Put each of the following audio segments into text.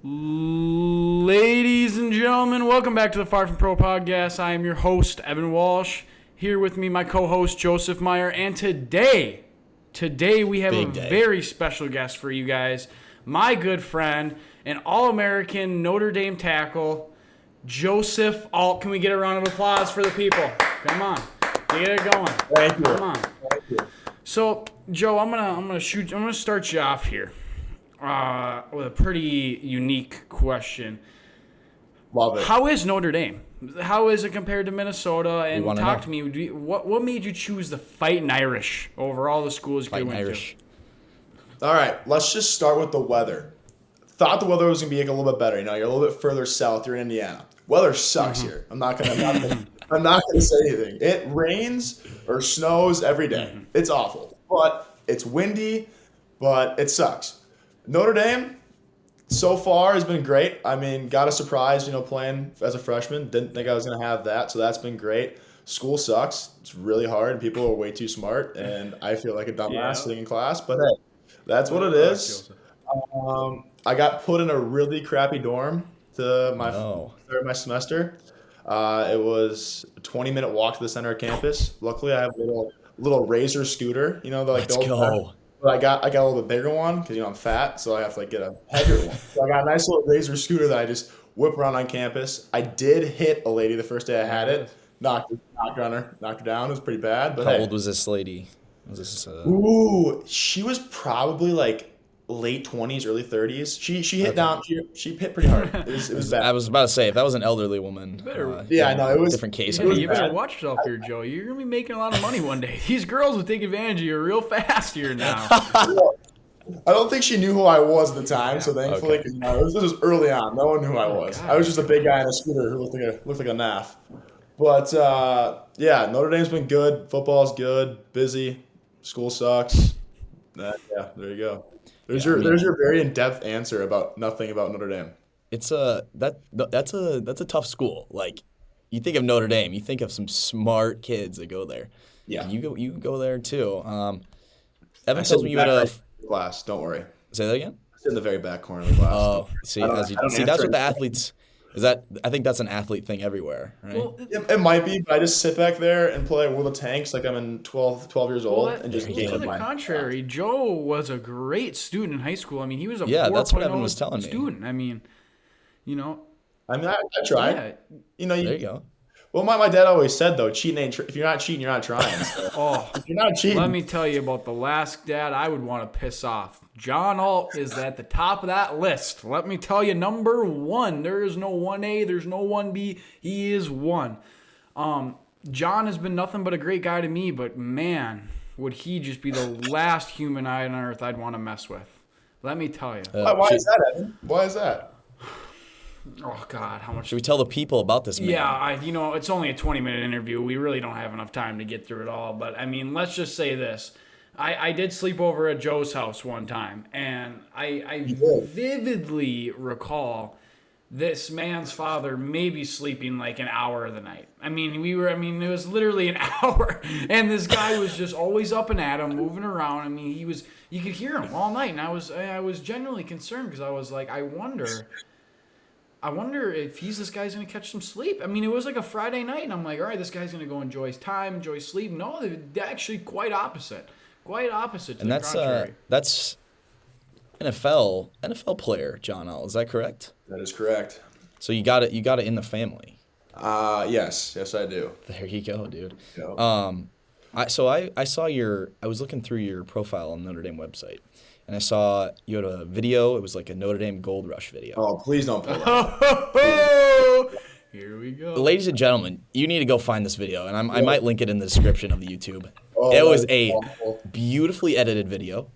Ladies and gentlemen, welcome back to the Far From Pro podcast. I am your host, Evan Walsh. Here with me, my co-host, Joseph Meyer. And today we have very special guest for you guys. My good friend, an All-American Notre Dame tackle, Joseph Alt. Can we get a round of applause for the people? Come on. Get it going. Thank you. Come on. Thank you. So, Joe, I'm gonna start you off here. With a pretty unique question. Love it. How is Notre Dame? How is it compared to Minnesota? And talk to me. What made you choose the Fighting Irish over all the schools you went Irish. to? All right, let's just start with the weather. Thought the weather was gonna be like a little bit better. You know, you're a little bit further south. You're in Indiana. Weather sucks here. I'm not gonna say anything. It rains or snows every day. It's awful, but it's windy, but it sucks. Notre Dame, so far, has been great. I mean, got a surprise, playing as a freshman. Didn't think I was going to have that, so that's been great. School sucks. It's really hard, and people are way too smart, and I feel like a dumbass sitting in class. But hey, that's what it is. I got put in a really crappy dorm to my semester. It was a 20-minute walk to the center of campus. Luckily, I have a little Razor scooter. Let's go. But I got a little bit bigger one because I'm fat, so I have to get a heavier one. So I got a nice little Razor scooter that I just whip around on campus. I did hit a lady the first day I had it. Knocked her down. It was pretty bad. But How old was this lady? Ooh, she was probably late 20s, early 30s. She hit down. She hit pretty hard. It was bad. I was about to say, if that was an elderly woman, I know it was different case. You better watch yourself here, Joe. You're gonna be making a lot of money one day. These girls will take advantage of you real fast here now. I don't think she knew who I was at the time, so thankfully, this was early on. No one knew who I was. I was just a big guy in a scooter who looked like a naff. But Notre Dame's been good. Football's good. Busy. School sucks. There you go. There's your very in-depth answer about nothing about Notre Dame. It's that's a tough school. Like, you think of Notre Dame, you think of some smart kids that go there. Yeah, and you go there too. Evan tells me you had a class. Don't worry. Say that again. It's in the very back corner of the class. Oh, see, that's what the athletes. I think that's an athlete thing everywhere, right? Well, it might be, but I just sit back there and play World of Tanks like I'm in 12 years old and just game with my. To the contrary, Joe was a great student in high school. I mean, he was a 4.0 that's what Evan was telling student. me. I mean, I tried. Yeah. There you go. Well, my dad always said, though, cheating ain't if you're not cheating, you're not trying. So. If you're not cheating. Let me tell you about the last dad I would want to piss off. John Alt is at the top of that list. Let me tell you, number one. There is no 1A. There's no 1B. He is one. John has been nothing but a great guy to me, but man, would he just be the last human on earth I'd want to mess with. Let me tell you. Why is that, Evan? Why is that? Oh, God, how much... Should we tell the people about this man? Yeah, it's only a 20-minute interview. We really don't have enough time to get through it all. But, I mean, let's just say this. I did sleep over at Joe's house one time, and I vividly recall this man's father maybe sleeping like an hour of the night. It was literally an hour, and this guy was just always up and at him, moving around. I mean, you could hear him all night, and I was genuinely concerned because I was like, I wonder if this guy's going to catch some sleep. I mean, it was like a Friday night, and I'm like, all right, this guy's going to go enjoy his time, enjoy his sleep. No, they're actually quite opposite. Quite opposite to the contrary. That's NFL player, John L. Is that correct? That is correct. So you got it in the family. Yes, I do. There you go, dude. Go. I was looking through your profile on the Notre Dame website, and I saw you had a video. It was like a Notre Dame Gold Rush video. Oh, please don't pull that. Here we go. Ladies and gentlemen, you need to go find this video, and I might link it in the description of the YouTube. Oh, it was a beautifully edited video,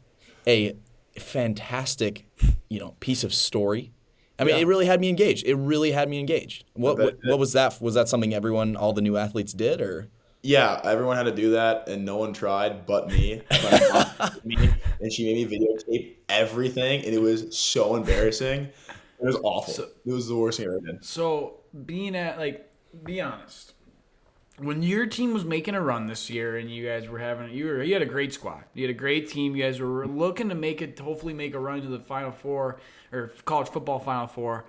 a fantastic, piece of story. I mean, It really had me engaged. What was that? Was that something all the new athletes did, or? Yeah, everyone had to do that, and no one tried but me. My mom did me, and she made me videotape everything, and it was so embarrassing. It was awful. It was the worst thing I ever did. So, be honest. when your team was making a run this year and you guys were you had a great squad. You had a great team. You guys were looking to hopefully make a run to the Final Four or college football Final Four.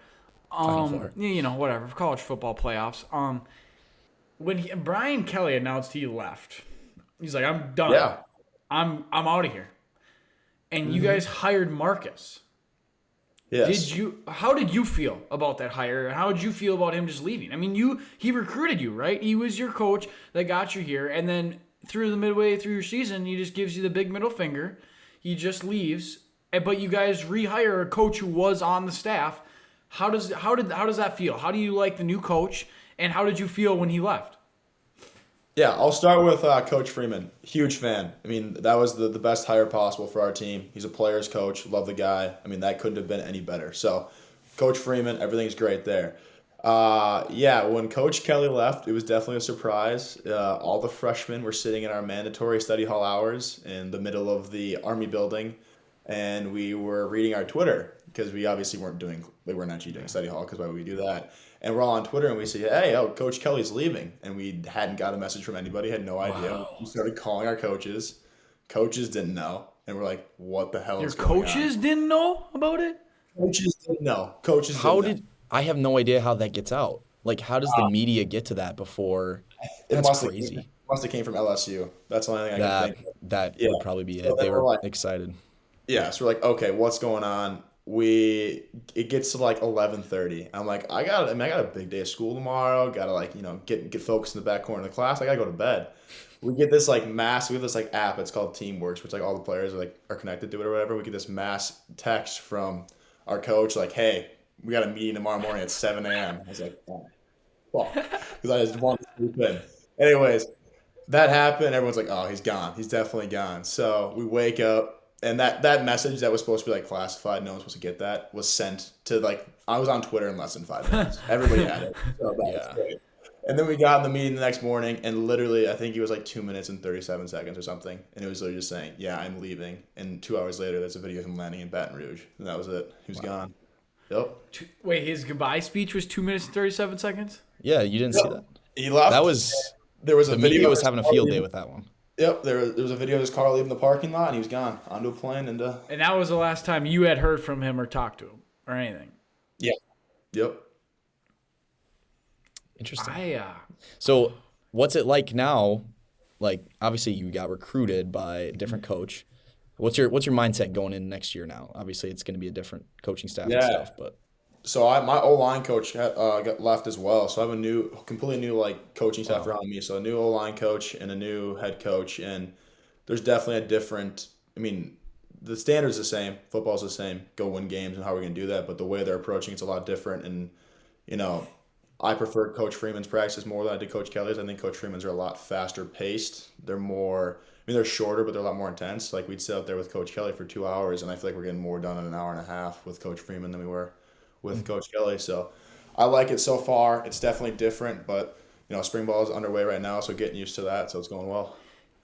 Final Four. Whatever, college football playoffs. When Brian Kelly announced he left, he's like, I'm done. Yeah. I'm out of here. And you guys hired Marcus. Yes. How did you feel about that hire? How did you feel about him just leaving? I mean, he recruited you, right? He was your coach that got you here, and then midway through your season, he just gives you the big middle finger. He just leaves, but you guys rehire a coach who was on the staff. How does that feel? How do you like the new coach, and how did you feel when he left? Yeah, I'll start with Coach Freeman. Huge fan. I mean, that was the best hire possible for our team. He's a player's coach. Love the guy. I mean, that couldn't have been any better. So, Coach Freeman, everything's great there. When Coach Kelly left, it was definitely a surprise. All the freshmen were sitting in our mandatory study hall hours in the middle of the Army building, and we were reading our Twitter because we obviously weren't actually doing study hall because why would we do that? And we're all on Twitter and we say, hey, Coach Kelly's leaving. And we hadn't got a message from anybody, had no idea. Wow. We started calling our coaches. Coaches didn't know. And we're like, what the hell Your is going on? coaches didn't know about it? Coaches didn't know. I have no idea how that gets out. Like, how does the media get to that before? That's crazy. It must have came from LSU. That's the only thing I can think of. That would probably be it. They were excited. Yeah, so we're like, okay, what's going on? It gets to like 11:30. I'm like, I got a big day of school tomorrow. Gotta get focused in the back corner of the class. I gotta go to bed. We get this app. It's called Teamworks, which like all the players are connected to it or whatever. We get this mass text from our coach like, hey, we got a meeting tomorrow morning at 7 a.m. I was like, oh, fuck, because I just wanted to sleep in. Anyways, that happened. Everyone's like, oh, he's gone. He's definitely gone. So we wake up. And that message that was supposed to be like classified, no one's supposed to get that, was sent to I was on Twitter in less than 5 minutes. Everybody had it. So that was great. And then we got in the meeting the next morning, and literally I think it was like 2 minutes and 37 seconds or something. And it was literally just saying, yeah, I'm leaving. And 2 hours later, there's a video of him landing in Baton Rouge. And that was it. He was gone. Yep. Wait, his goodbye speech was 2 minutes and 37 seconds? Yeah, you didn't see that? He left. There was a video. Media was having a field day with that one. Yep, there was a video of his car leaving the parking lot, and he was gone onto a plane. And that was the last time you had heard from him or talked to him or anything. Yeah. Yep. Interesting. So, what's it like now? Like, obviously, you got recruited by a different coach. What's your mindset going in next year now? Obviously, it's going to be a different coaching staff and stuff, but. So my O-line coach got left as well. So I have a completely new coaching staff around me. So a new O-line coach and a new head coach, and there's definitely a different. I mean, the standard's the same. Football's the same. Go win games and how we're gonna do that. But the way they're approaching it's a lot different. And I prefer Coach Freeman's practices more than I did Coach Kelly's. I think Coach Freeman's are a lot faster paced. They're more. I mean, they're shorter, but they're a lot more intense. Like we'd sit out there with Coach Kelly for 2 hours, and I feel like we're getting more done in an hour and a half with Coach Freeman than we were with Coach Kelly. So I like it so far. It's definitely different, but spring ball is underway right now, so getting used to that, so it's going well.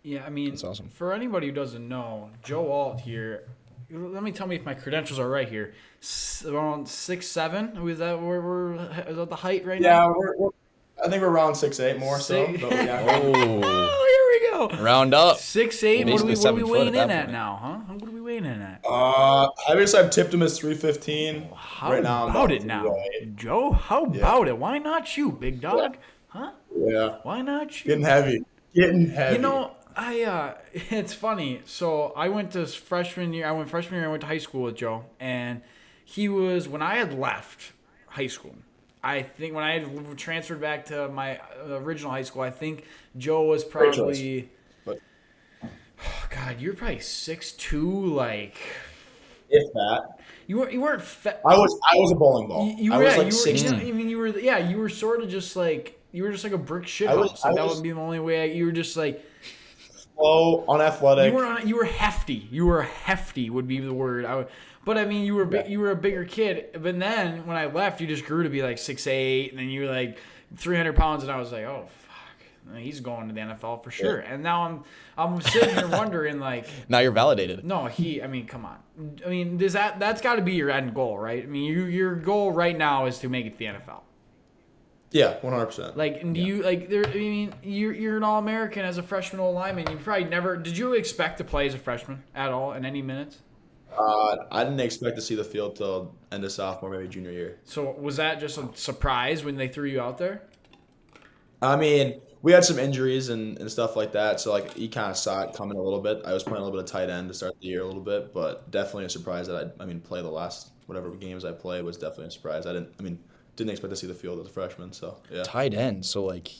Yeah, I mean, that's awesome. For anybody who doesn't know, Joe Alt here, tell me if my credentials are right here. Around 6'7"? Is that the height right now? Yeah, I think we're around 6'8" more so. But Oh, here we go. Round up. 6'8". What are we weighing in at now, huh? What are we weighing in at? I've tipped him as 315. How right now, about it now? Joe, how about it? Why not you, big dog? Huh? Yeah. Why not you? Getting heavy. It's funny. So I went freshman year. I went to high school with Joe, and he was when I had left high school. I think when I had transferred back to my original high school, I think Joe was probably. God, you're probably 6'2", like. If that. You weren't. I was a bowling ball. You I were, was yeah, like you were. You were sort of just like. You were just like a brick shit house. That would be the only way. You were just like. Slow, unathletic. You were hefty. You were hefty would be the word. But I mean, you were a bigger kid. But then when I left, you just grew to be like 6'8", and then you were like 300 pounds, and I was like, oh fuck, he's going to the NFL for sure. Yeah. And now I'm sitting here wondering like. Now you're validated. No, I mean, come on. I mean, that's got to be your end goal, right? I mean, your goal right now is to make it to the NFL. Yeah, 100%. Like, do you like there? I mean, you're an All-American as a freshman old lineman. You probably never did. You expect to play as a freshman at all in any minutes? I didn't expect to see the field till end of sophomore, maybe junior year. So was that just a surprise when they threw you out there? I mean, we had some injuries and stuff like that, so like you kind of saw it coming a little bit. I was playing a little bit of tight end to start the year a little bit, but definitely a surprise that play the last whatever games I played was definitely a surprise. Didn't expect to see the field as a freshman, so yeah. Tight end, so like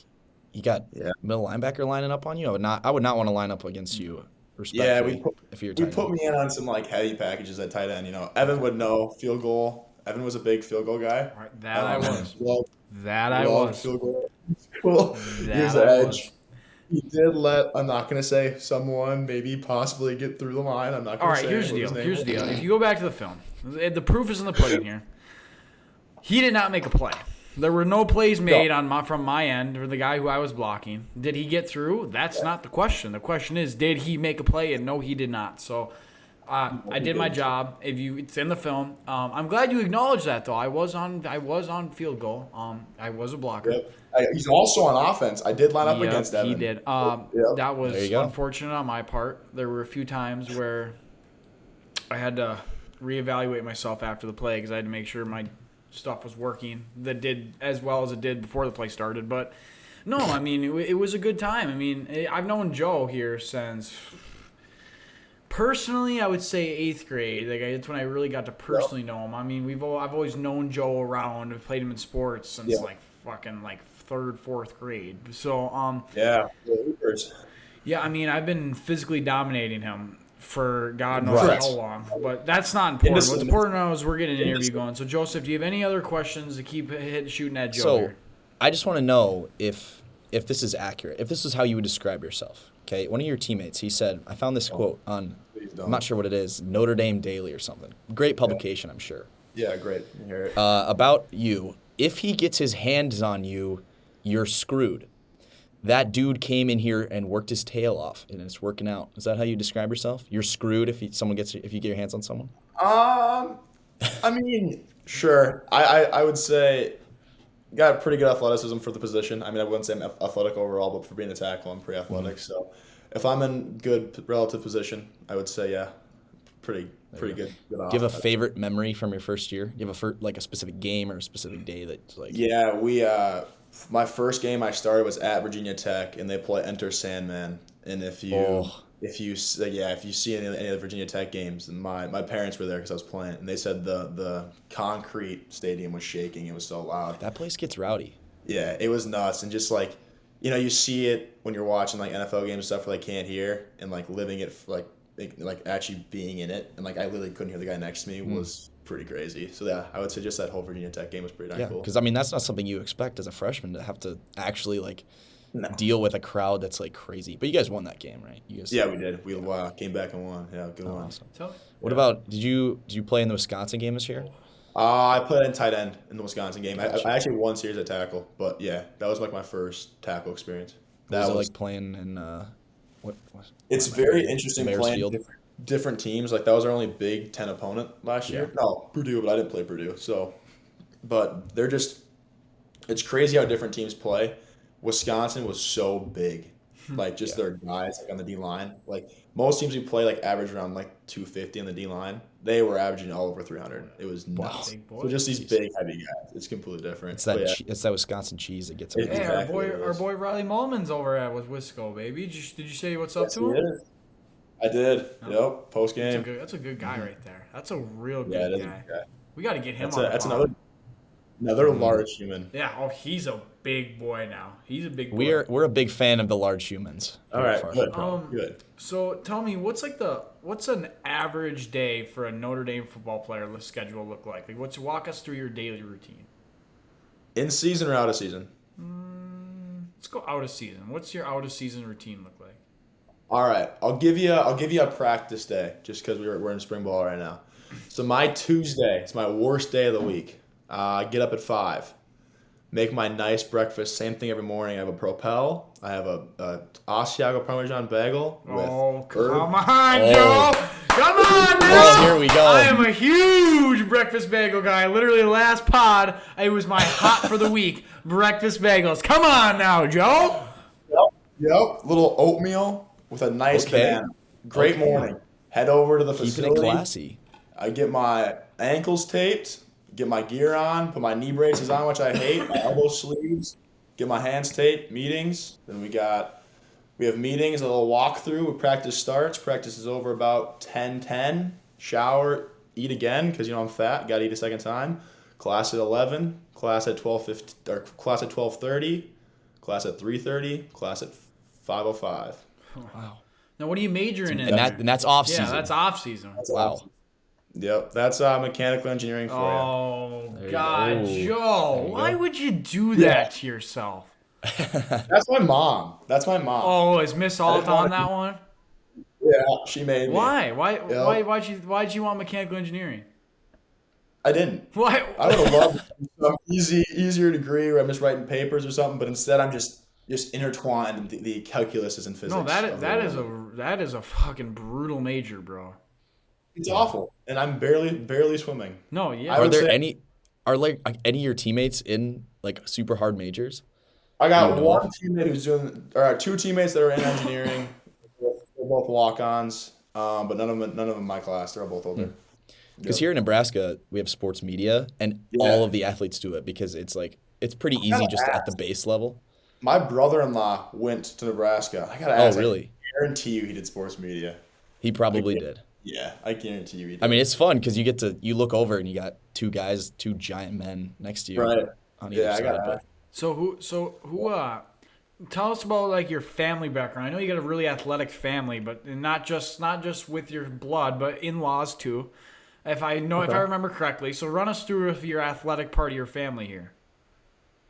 you got middle linebacker lining up on you. I would not want to line up against you. Respectfully, if you're we put me in on some like heavy packages at tight end. Evan would know field goal. Evan was a big field goal guy. Right, that I was. That I was. Field goal. Cool. Here's the edge. He did let, I'm not going to say someone maybe possibly get through the line. I'm not going to say. All right, here's the deal. If you go back to the film, the proof is in the pudding here. He did not make a play. There were no plays made from my end or the guy who I was blocking. Did he get through? That's not the question. The question is, did he make a play? And no, he did not. So I did my job. It's in the film. I'm glad you acknowledged that, though. I was on field goal. I was a blocker. Yep. He's also on offense. I did line up against Evan. He did. That was unfortunate on my part. There were a few times where I had to reevaluate myself after the play because I had to make sure my stuff was working that did as well as it did before the play started. But no, I mean it was a good time. I mean I've known Joe here since personally I would say 8th grade. Like it's when I really got to personally know him. I mean I've always known Joe around. I've played him in sports since like fucking like 3rd, 4th grade. So yeah. I mean I've been physically dominating him for God knows how long, but that's not important. What's important now is we're getting an interview going. So, Joseph, do you have any other questions to keep shooting at Joe here? I just want to know if this is accurate, if this is how you would describe yourself. Okay, one of your teammates, he said, I found this quote on, I'm not sure what it is, Notre Dame Daily or something. Great publication, I'm sure. Yeah, great. Hear it. About you, if he gets his hands on you, you're screwed. That dude came in here and worked his tail off, and it's working out. Is that how you describe yourself? You're screwed if you get your hands on someone? I mean, sure. I would say got pretty good athleticism for the position. I mean, I wouldn't say I'm athletic overall, but for being a tackle, I'm pretty athletic. Mm-hmm. So if I'm in good relative position, I would say, yeah, pretty good. Do you have a favorite memory from your first year? Do you have a specific game or a specific day that's like? Yeah, my first game I started was at Virginia Tech, and they play Enter Sandman. And if you see any of the Virginia Tech games, and my parents were there because I was playing, and they said the concrete stadium was shaking. It was so loud. That place gets rowdy. Yeah, it was nuts, and just like, you see it when you're watching like NFL games and stuff where they can't hear, and like living it like actually being in it, and like I literally couldn't hear the guy next to me was pretty crazy. So yeah, I would say just that whole Virginia Tech game was pretty darn cool. Because I mean that's not something you expect as a freshman to have to actually like deal with a crowd that's like crazy. But you guys won that game, right? We did. We came back and won. Yeah, good one. Awesome. What about did you play in the Wisconsin game this year? I played in tight end in the Wisconsin game. I actually won series at tackle, but yeah, that was like my first tackle experience. That was like playing in what? It's very interesting playing different teams. Like that was our only Big Ten opponent last year. No, Purdue, but I didn't play Purdue. So, but it's crazy how different teams play. Wisconsin was so big, like just their guys like on the D line. Like most teams we play like average around like 250 on the D line. They were averaging all over 300. It was nuts. So just these big heavy guys. It's completely different. It's that Wisconsin cheese that gets. Hey, our boy Riley Mullman's over at Wisco, baby. Did you say what's up to him? I did. Yep. Post game. That's a good guy right there. That's a real good guy. We got to get him on. That's another large human. Yeah. Oh, he's a big boy now. He's a big boy. We're a big fan of the large humans. All right. Good. So tell me, what's an average day for a Notre Dame football player schedule look like? Like, walk us through your daily routine. In season or out of season? Let's go out of season. What's your out of season routine look like? All right, I'll give you a practice day just because we're in spring ball right now. So my Tuesday is my worst day of the week. I get up at 5. make my nice breakfast. Same thing every morning. I have a Propel. I have a Asiago Parmesan bagel with come herb. on, Joe. Come on now. Well, here we go. I am a huge breakfast bagel guy. Literally, last pod, it was my hot for the week. Breakfast bagels. Come on now, Joe. Yep. Little oatmeal with a nice banana. Great morning. Head over to the facility. Keeping it classy. I get my ankles taped, get my gear on, put my knee braces on, which I hate, my elbow sleeves, get my hands taped, meetings. Then we have meetings, a little walkthrough. Practice starts. Practice is over about 10:10. Shower, eat again because I'm fat. Got to eat a second time. Class at 11. Class at 12:50 or class at 12:30. Class at 3:30. Class at 5:05. Wow. Now, what are you majoring in? And that's off season. Yeah, that's off season. Wow. Yep, that's mechanical engineering for you. Oh, God, go. Joe. Why would you do that to yourself? That's my mom. Oh, is Miss Alt on that one? Yeah, she made me. Why? Yep. Why'd you want mechanical engineering? I didn't. Why? I would have loved some easier degree where I'm just writing papers or something, but instead I'm just intertwined the calculuses and physics. No, that is a fucking brutal major, bro. It's awful, and I'm barely swimming. No, yeah. Are any of your teammates in like super hard majors? I got one teammate who's doing, or two teammates that are in engineering. They're both walk-ons, but none of them in my class. They're all both older. Because here in Nebraska, we have sports media, and all of the athletes do it because it's pretty easy just at the base level. My brother-in-law went to Nebraska. I gotta ask. Oh, really? I guarantee you he did sports media. He probably did. Yeah, I guarantee you he did. I mean, it's fun because you look over and you got two giant men next to you. Right. On either side. But So who tell us about like your family background. I know you got a really athletic family, but not just with your blood, but in-laws too. If I remember correctly. So run us through your athletic part of your family here.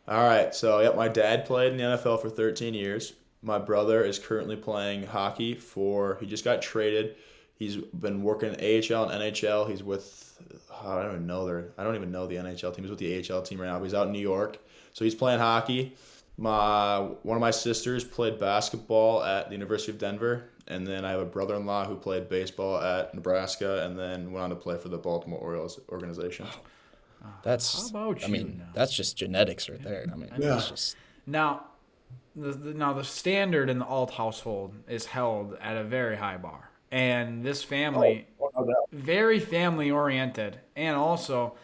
All right, so my dad played in the NFL for 13 years. My brother is currently playing hockey he just got traded. He's been working AHL and NHL. He's with, I don't even know the NHL team. He's with the AHL team right now, but he's out in New York. So he's playing hockey. One of my sisters played basketball at the University of Denver, and then I have a brother-in-law who played baseball at Nebraska and then went on to play for the Baltimore Orioles organization. that's How about you now? that's just genetics right there. I mean, that's just Now, the standard in the Alt household is held at a very high bar. And this family, very family oriented and also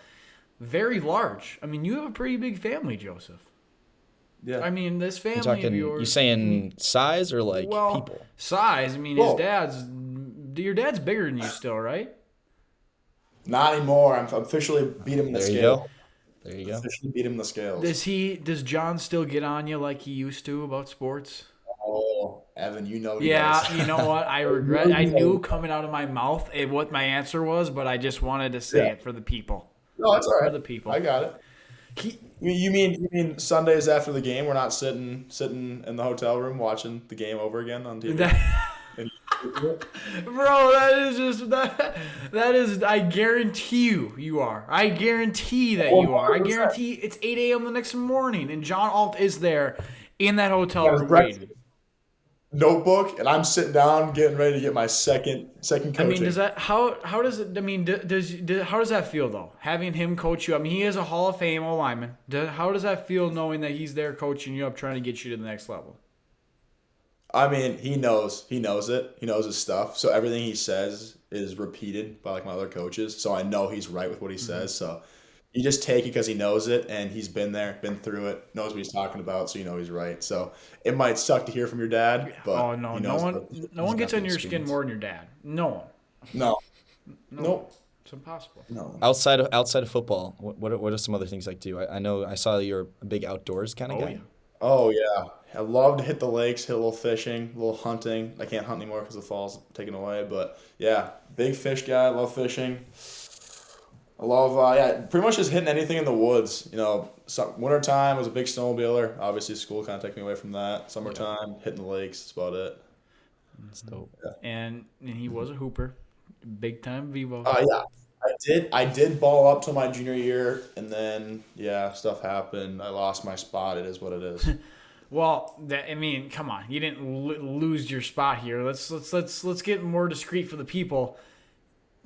very large. I mean, you have a pretty big family, Joseph. Yeah. I mean, this family of yours. You saying size or like people? Size. I mean, your dad's bigger than you still, right? Not anymore. I'm officially beat him in the scale. There you go. Officially beat him in the scales. Does John still get on you like he used to about sports? Oh, Evan, you know he Yeah, does. you know what? I regret. I knew coming out of my mouth what my answer was, but I just wanted to say it for the people. No, it's all right. For the people. I got it. You mean Sundays after the game, we're not sitting in the hotel room watching the game over again on TV? Bro, that is. I guarantee you are. I guarantee that you are. I guarantee it's 8 a.m. the next morning, and John Alt is there in that hotel room waiting. Notebook, and I'm sitting down getting ready to get my second coaching. I mean, how does it? I mean, how does that feel though? Having him coach you. I mean, he is a Hall of Fame lineman. How does that feel knowing that he's there coaching you up, trying to get you to the next level? I mean, he knows it. He knows his stuff. So everything he says is repeated by like my other coaches. So I know he's right with what he says. So you just take it because he knows it and he's been there, been through it, knows what he's talking about. So you know he's right. So it might suck to hear from your dad, but no one gets under your skin more than your dad. No one. No. Nope. It's impossible. No. Outside of football, what are some other things like do? I know I saw you're a big outdoors kind of guy. Yeah. Oh yeah, I love to hit the lakes, hit a little fishing, a little hunting. I can't hunt anymore because the fall's taken away. But yeah, big fish guy. Love fishing. I love pretty much just hitting anything in the woods. Wintertime, I was a big snowmobiler. Obviously, school kind of took me away from that. Summertime, hitting the lakes. That's about it. That's dope. Yeah. And he was a hooper, big time Vivo. Yeah. I did ball up till my junior year, and then stuff happened. I lost my spot. It is what it is. Well, I mean, come on, you didn't lose your spot here. Let's get more discreet for the people.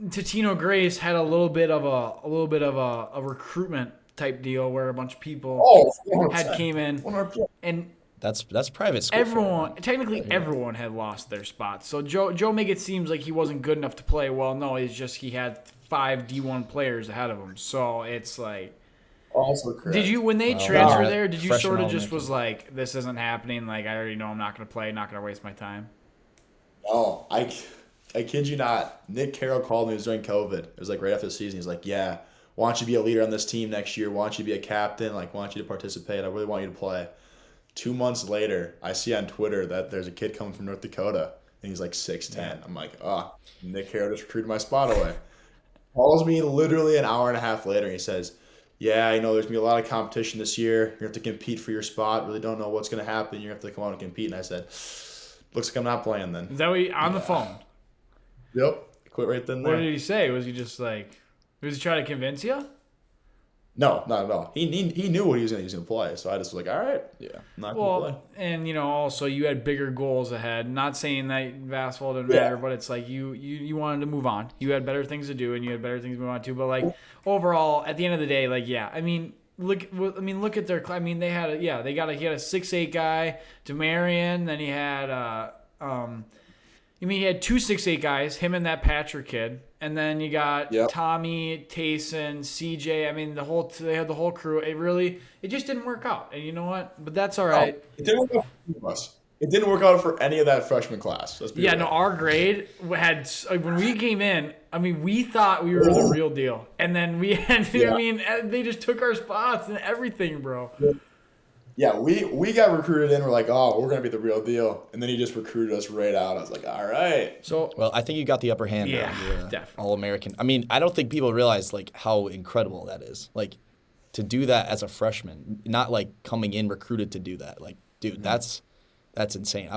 Totino Grace had a little bit of a recruitment type deal where a bunch of people had came in 100%. and That's private school. Everyone had lost their spots. So Joe make it seems like he wasn't good enough to play. Well, no, it's just he had 5 D1 players ahead of him. So it's like, Also correct. did you when they transferred no. there? Did you Freshman sort of just elementary. was like, this isn't happening? Like I already know I'm not going to play, not going to waste my time. No, I kid you not. Nick Carroll called me. It was during COVID. It was like right after the season. He's like, "Yeah, want you to be a leader on this team next year. Want you to be a captain. Like, want you to participate. I really want you to play." 2 months later, I see on Twitter that there's a kid coming from North Dakota, and he's like 6'10". I'm like, Nick Carroll just recruited my spot away. Calls me literally an hour and a half later, and he says, "Yeah, there's going to be a lot of competition this year. You're going to have to compete for your spot. Really don't know what's going to happen. You're going to have to come out and compete." And I said, "Looks like I'm not playing then." Is that what on the phone? Yep. Quit right then What there. did he say? Was he just like, was he trying to convince you? No, not at all. He knew what he was going to play, so I just was like, all right, I'm not going to play. And also you had bigger goals ahead. Not saying that basketball didn't matter, but it's like you wanted to move on. You had better things to do, and you had better things to move on to. But like overall, at the end of the day, like look at their. I mean, they had he had a 6'8" guy, Demarion. Then he had he had 2 6'8" guys, him and that Patrick kid. And then you got Tommy, Tayson, CJ. I mean, they had the whole crew. It just didn't work out. And you know what? But that's all right. It didn't work out for any of us. It didn't work out for any of that freshman class. Let's be real. No, our grade had when we came in. I mean, we thought we were the real deal, and then we had. I mean, they just took our spots and everything, bro. Yeah, we got recruited in. We're like, we're gonna be the real deal, and then he just recruited us right out. I was like, all right. So Well, I think you got the upper hand. definitely. All-American. I mean, I don't think people realize like how incredible that is. Like to do that as a freshman, not like coming in recruited to do that. Like, dude, that's insane.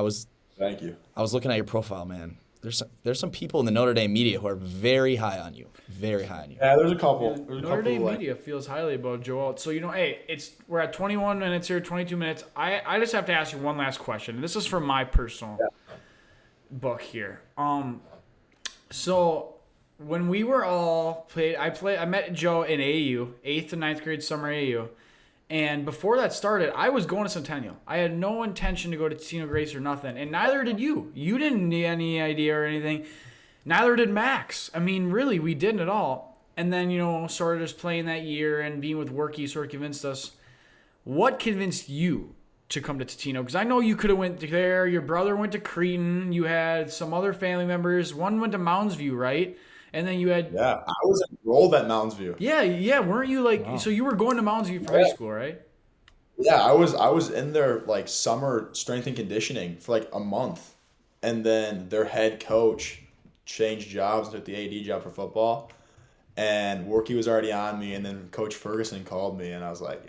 Thank you. I was looking at your profile, man. There's some people in the Notre Dame media who are very high on you. Very high on you. Yeah, there's a couple. Notre Dame media feels highly about Joel. So we're at 21 minutes here, 22 minutes. I just have to ask you one last question. This is from my personal book here. So when we were all I met Joe in AAU, 8th to 9th grade summer AAU. And before that started, I was going to Centennial. I had no intention to go to Totino Grace or nothing, and neither did you. You didn't need any idea or anything. Neither did Max. I mean, really, we didn't at all. And then, sort of just playing that year and being with Worky sort of convinced us. What convinced you to come to Totino? Because I know you could have went there. Your brother went to Cretin. You had some other family members. One went to Mounds View, right? And then you had... Yeah, I was enrolled at Mounds View. Yeah. Weren't you like... Wow. So you were going to Mounds View for high school, right? Yeah, I was in their like summer strength and conditioning for like a month. And then their head coach changed jobs and took the AD job for football. And Worky was already on me, and then Coach Ferguson called me, and I was like, So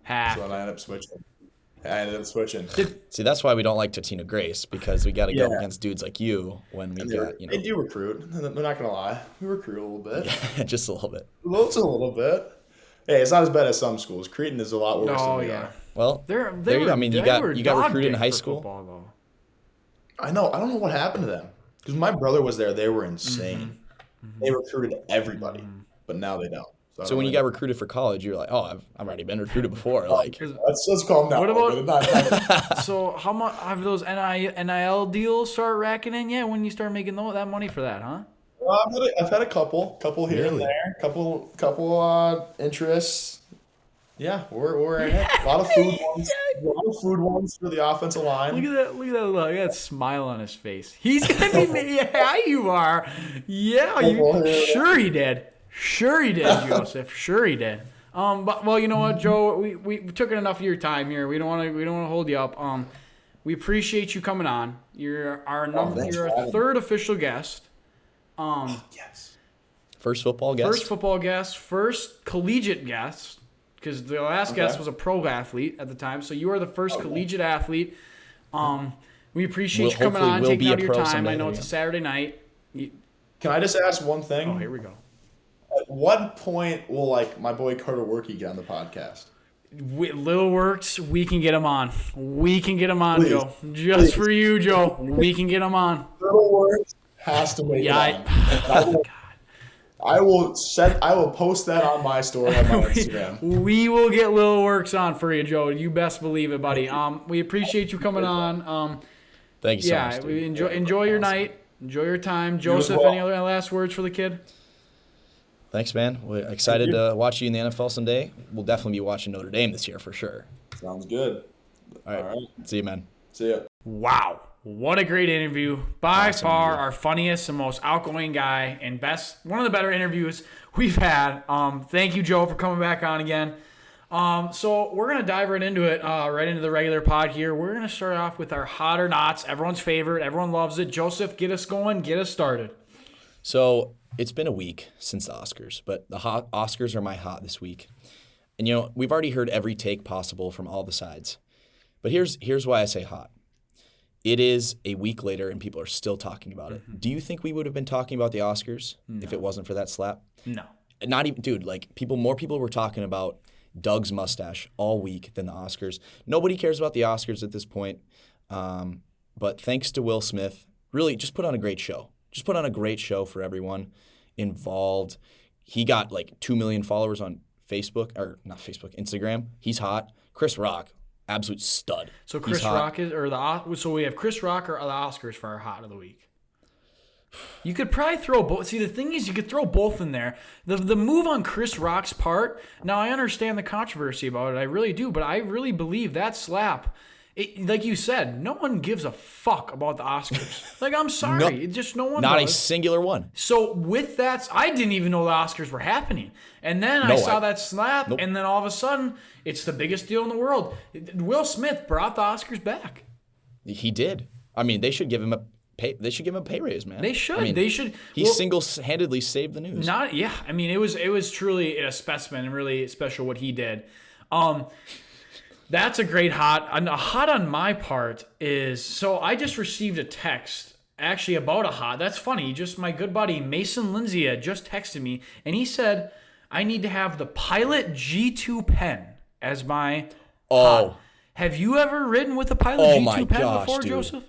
then I ended up switching. See, that's why we don't like Totino Grace, because we got to go against dudes like you when we got, They do recruit. They're not going to lie. We recruit a little bit. just a little bit. Just a little bit. Hey, it's not as bad as some schools. Cretin is a lot worse than we are. Well, there you go. I mean, you got recruited in high school. Football, I know. I don't know what happened to them. Because my brother was there. They were insane. Mm-hmm. They recruited everybody, but now they don't. So when you got recruited for college, you're like, I've already been recruited before. Like, let's calm down. What about? So how much have those NIL deals start racking in yet? When you start making that money for that, huh? I've had a couple here and there, couple interests. Yeah, we're in it. A lot of food ones for the offensive line. Look at that smile on his face. He's gonna be yeah, you are. Yeah, sure he did. Sure he did, Joseph. Sure he did. But well, you know what, Joe? We took enough of your time here. We don't want to hold you up. We appreciate you coming on. You're our third official guest. Yes. First football guest. First collegiate guest. Because the last guest was a pro athlete at the time, so you are the first collegiate athlete. We appreciate you coming on, taking out your time. I know it's a Saturday night. Can I just ask one thing? Oh, here we go. At what point will like my boy Carter Workey get on the podcast? Little Works, we can get him on. We can get him on, Please. Joe. Just for you, Joe. We can get him on. Little Works has to make it on. I will post that on my story on my Instagram. We will get Little Works on for you, Joe. You best believe it, buddy. We appreciate you coming on. Thank you so much. Yeah, enjoy your night. Enjoy your time. Joseph, any other last words for the kid? Thanks, man. We're excited to watch you in the NFL someday. We'll definitely be watching Notre Dame this year for sure. Sounds good. All right. See you, man. See ya. Wow. What a great interview. By far our funniest and most outgoing guy and one of the better interviews we've had. Thank you, Joe, for coming back on again. So we're going to dive right into it, right into the regular pod here. We're going to start off with our hot or nots, everyone's favorite. Everyone loves it. Joseph, get us going. Get us started. So it's been a week since the Oscars, but the Oscars are my hot this week. And, we've already heard every take possible from all the sides. But here's why I say hot. It is a week later and people are still talking about it. Do you think we would have been talking about the Oscars if it wasn't for that slap? No. Not even, dude, more people were talking about Doug's mustache all week than the Oscars. Nobody cares about the Oscars at this point. But thanks to Will Smith, really just put on a great show. Just put on a great show for everyone involved. He got 2 million followers on Facebook, or not Facebook, Instagram. He's hot. Chris Rock, absolute stud. So Chris Rock so we have Chris Rock or the Oscars for our hot of the week. You could probably throw both. See, the thing is, you could throw both in there. The move on Chris Rock's part. Now, I understand the controversy about it. I really do, but I really believe that slap. Like you said, no one gives a fuck about the Oscars. I'm sorry. No one Not does. a singular one. So with that, I didn't even know the Oscars were happening. And then I saw that slap, and then all of a sudden, it's the biggest deal in the world. Will Smith brought the Oscars back. He did. I mean, they should give him a pay raise, man. They should. I mean, they should. He single-handedly saved the news. I mean, it was truly a specimen and really special what he did. That's a great hot. A hot on my part is, so I just received a text actually about a hot. That's funny. Just my good buddy Mason Lindsay just texted me, and he said, I need to have the Pilot G2 pen as my hot. Have you ever ridden with a Pilot G2 pen before, dude. Joseph?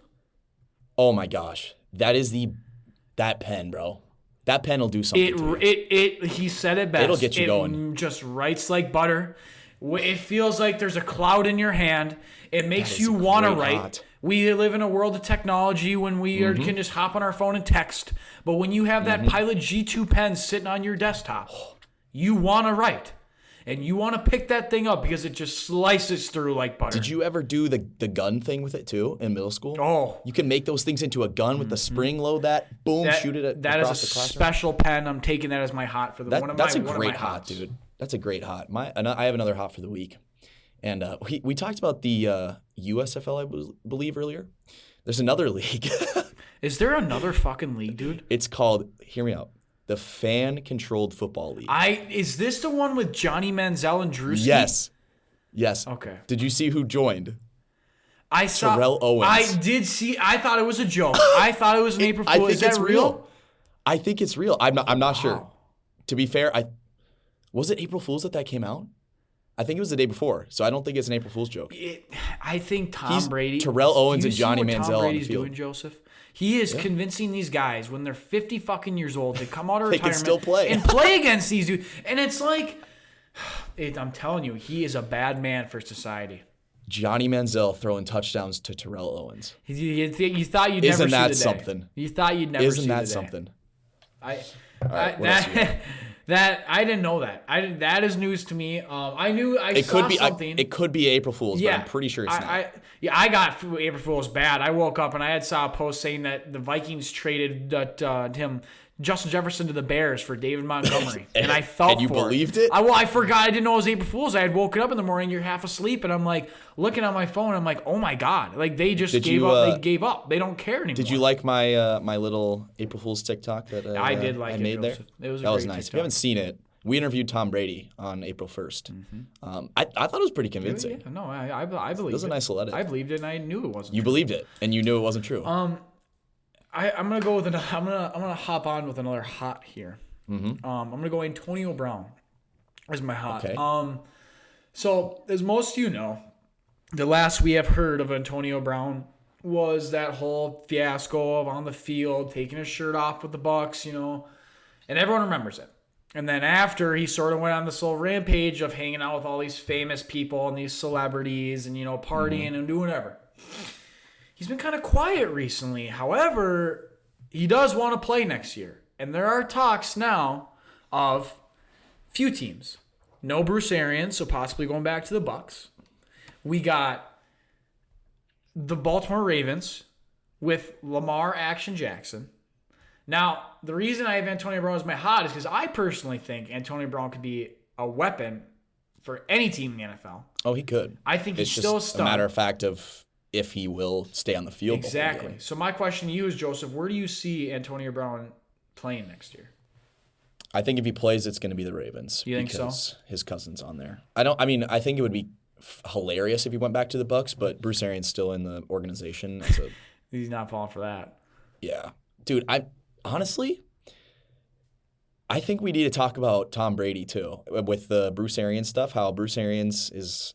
Oh my gosh. That pen, bro. That pen will do something. He said it best. It'll get you going. It just writes like butter. It feels like there's a cloud in your hand. It makes you want to write. Hot. We live in a world of technology when we can just hop on our phone and text. But when you have that Pilot G2 pen sitting on your desktop, you want to write. And you want to pick that thing up because it just slices through like butter. Did you ever do the gun thing with it too in middle school? Oh. You can make those things into a gun with the spring load that, boom, shoot it across the classroom. That is a special pen. I'm taking that as my hot for the one of my That's a great hot, hots. dude. That's a great hot. I have another hot for the week. And we talked about the USFL, I believe, earlier. There's another league. Is there another fucking league, dude? It's called, hear me out, the Fan-Controlled Football League. Is this the one with Johnny Manziel and Drewski? Yes. Okay. Did you see who joined? I saw. Terrell Owens. I did see. I thought it was a joke. I thought it was an April Fool. Is that real? I think it's real. I'm not sure. To be fair, was it April Fool's that came out? I think it was the day before, so I don't think it's an April Fool's joke. I think Brady. Terrell Owens and Johnny Manziel Tom on Brady's the field. doing, Joseph. He is convincing these guys when they're 50 fucking years old to come out of They retirement can still play. and play against these dudes. And it's like, I'm telling you, he is a bad man for society. Johnny Manziel throwing touchdowns to Terrell Owens. You thought you'd never see the day. Isn't that something? You thought you'd never see the day. Isn't that something? I didn't know that. That is news to me. I knew I saw something. It could be April Fool's, but I'm pretty sure it's not. I got April Fool's bad. I woke up and I saw a post saying that the Vikings traded Justin Jefferson to the Bears for David Montgomery, and I felt and you for believed it. I forgot. I didn't know it was April Fool's. I had woken up in the morning. You're half asleep, and I'm like looking at my phone. I'm like, oh my god! Like they just gave up. They gave up. They don't care anymore. Did you like my my little April Fool's TikTok that I did like I it, made Joseph. there? It was that was nice. TikTok. If you haven't seen it, we interviewed Tom Brady on April 1st. I thought it was pretty convincing. Yeah, no, I believed it. It was a nice little edit. I believed it, and I knew it wasn't. You believed it, and you knew it wasn't true. I'm gonna go with I'm gonna hop on with another hot here. I'm going to go Antonio Brown as my hot. Okay. So, as most of you know, the last we have heard of Antonio Brown was that whole fiasco of on the field, taking his shirt off with the Bucks, and everyone remembers it. And then after, he sort of went on this little rampage of hanging out with all these famous people and these celebrities and, partying and doing whatever. He's been kind of quiet recently. However, he does want to play next year. And there are talks now of few teams. No Bruce Arians, so possibly going back to the Bucks. We got the Baltimore Ravens with Lamar Action Jackson. Now, the reason I have Antonio Brown as my hot is because I personally think Antonio Brown could be a weapon for any team in the NFL. Oh, he could. I think he's still a stud. A matter of fact of if he will stay on the field. Exactly. So my question to you is, Joseph, where do you see Antonio Brown playing next year? I think if he plays, it's going to be the Ravens. You think so? Because his cousin's on there. I think it would be hilarious if he went back to the Bucks, but Bruce Arians still in the organization. He's not falling for that. Yeah. Dude, honestly, I think we need to talk about Tom Brady too with the Bruce Arians stuff, how Bruce Arians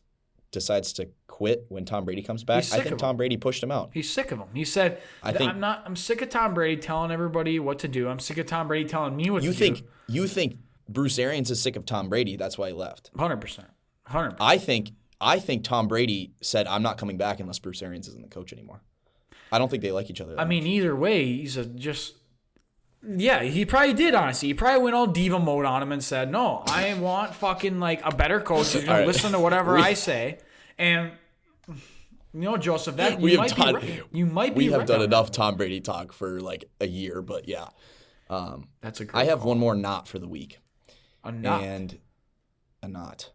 decides to quit when Tom Brady comes back. I think Tom Brady pushed him out. He's sick of him. He said, I'm sick of Tom Brady telling everybody what to do. I'm sick of Tom Brady telling me what to do. You think Bruce Arians is sick of Tom Brady, that's why he left. 100%. I think Tom Brady said, I'm not coming back unless Bruce Arians isn't the coach anymore. I don't think they like each other that much. Either way, yeah, he probably did, honestly. He probably went all diva mode on him and said, no, I want fucking like a better coach who's going to listen to whatever I say. And, Joseph, that you might be We have done enough Tom Brady talk for like a year, but yeah. That's a great I have call. one more knot for the week. A knot? And a knot.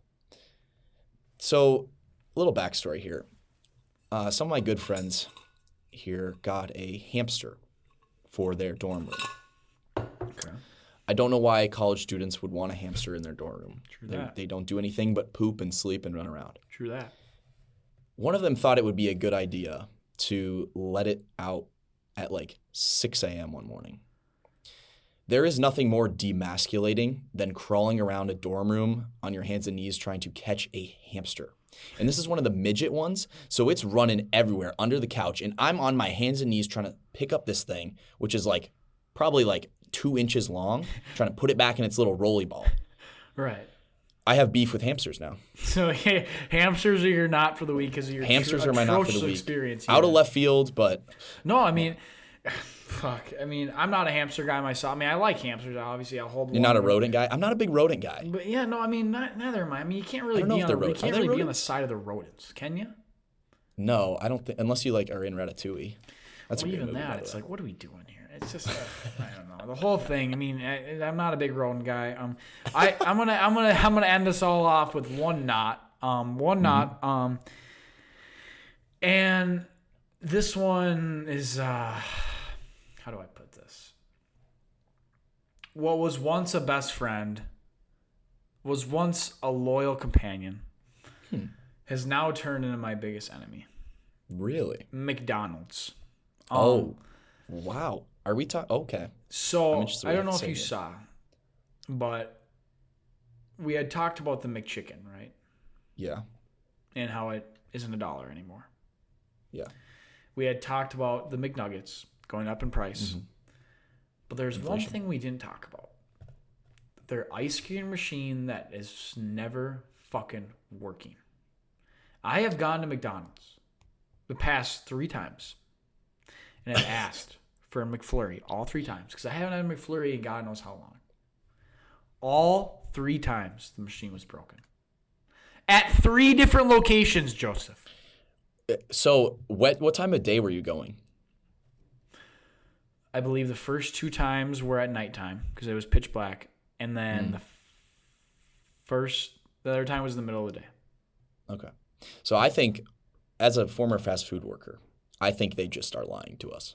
So, a little backstory here. Some of my good friends here got a hamster for their dorm room. Okay. I don't know why college students would want a hamster in their dorm room. True that. They don't do anything but poop and sleep and run around. True that. One of them thought it would be a good idea to let it out at like 6 a.m. one morning. There is nothing more demasculating than crawling around a dorm room on your hands and knees trying to catch a hamster. And this is one of the midget ones, so it's running everywhere under the couch. And I'm on my hands and knees trying to pick up this thing, which is like probably like 2 inches long, trying to put it back in its little rolly ball. Right. I have beef with hamsters now. So hamsters are your not for the week because of your hamsters are my not for the week. Experience out of left field, but no, fuck. I'm not a hamster guy myself. I like hamsters. Obviously, I'll hold. You're not a rodent guy. I'm not a big rodent guy. But yeah, no, neither am I. You can't really be on the side of the rodents, can you? No, I don't think unless you like are in Ratatouille. That's even movie, that. It's like, what are we doing here? It's just, I don't know. The whole thing. I'm not a big rodent guy. I'm gonna end this all off with one knot. And this one is how do I put this? What was once a best friend, was once a loyal companion, has now turned into my biggest enemy. Really? McDonald's. Wow. Are we talking? Okay. So, I don't know if you saw, but we had talked about the McChicken, right? Yeah. And how it isn't $1 anymore. Yeah. We had talked about the McNuggets going up in price. Mm-hmm. But there's one thing we didn't talk about. Their ice cream machine that is never fucking working. I have gone to McDonald's the past 3 times and have asked for a McFlurry all 3 times because I haven't had a McFlurry in God knows how long. All 3 times the machine was broken. At 3 different locations, Joseph. So what time of day were you going? I believe the first 2 times were at nighttime because it was pitch black. And then the other time was in the middle of the day. Okay. So I think, as a former fast food worker, I think they just are lying to us.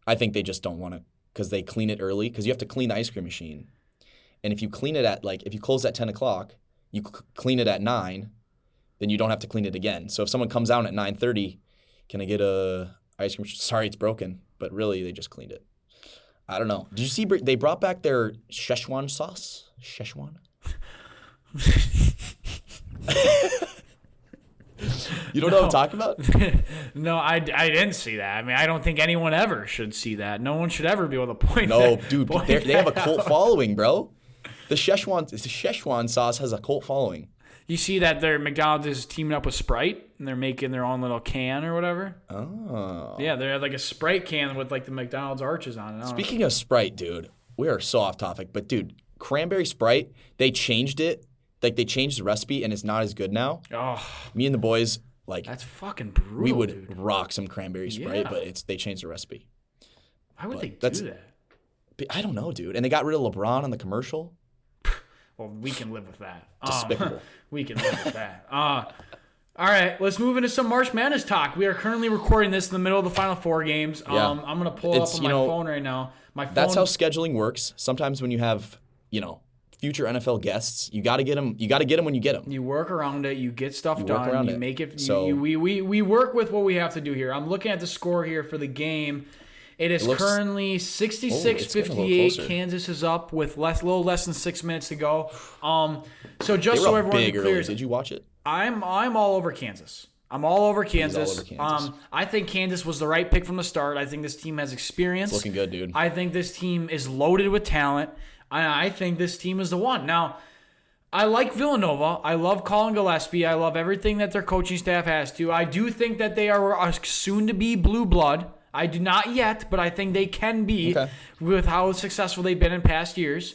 I think they just don't want to, because they clean it early, because you have to clean the ice cream machine. And if you clean it if you close at 10 o'clock, you clean it at 9, then you don't have to clean it again. So if someone comes out at 9:30, can I get a ice cream machine? Sorry, it's broken. But really, they just cleaned it. I don't know. Did you see they brought back their Szechuan sauce? Szechuan? You don't know what I'm talking about? No, I didn't see that. I mean, I don't think anyone ever should see that. No one should ever be able to point No, that. dude, they have a cult following, bro. The Szechuan sauce has a cult following. You see that their McDonald's is teaming up with Sprite, and they're making their own little can or whatever? Oh. Yeah, they have like a Sprite can with like the McDonald's arches on it. Speaking of Sprite, dude, we are so off topic, but dude, Cranberry Sprite, they changed it. Like, they changed the recipe, and it's not as good now. Oh, Me and the boys, like, that's fucking brutal, we would dude. rock some Cranberry Sprite, Yeah. but they changed the recipe. Why would But they do that's- that? I don't know, dude. And they got rid of LeBron on the commercial. Well, we can live with that. Despicable. We can live with that. All right, let's move into some March Madness talk. We are currently recording this in the middle of the Final Four games. Yeah. I'm going to pull it up on my phone right now. My phone. That's how scheduling works. Sometimes when you have, future NFL guests, you got to get them. You got to get them when you get them. You work around it. You get stuff done. around You it. make it. So- We work with what we have to do here. I'm looking at the score here for the game. It is currently 66-58. closer. Kansas is up with little less than 6 minutes to go. So just They so were up everyone big early. clears, Did you watch it? I'm all over Kansas. I'm all over Kansas. over Kansas. I think Kansas was the right pick from the start. I think this team has experience. Looking good, dude. I think this team is loaded with talent. I think this team is the one. Now, I like Villanova. I love Colin Gillespie. I love everything that their coaching staff has to. I do think that they are a soon-to-be blue blood. I do not yet, but I think they can be with how successful they've been in past years.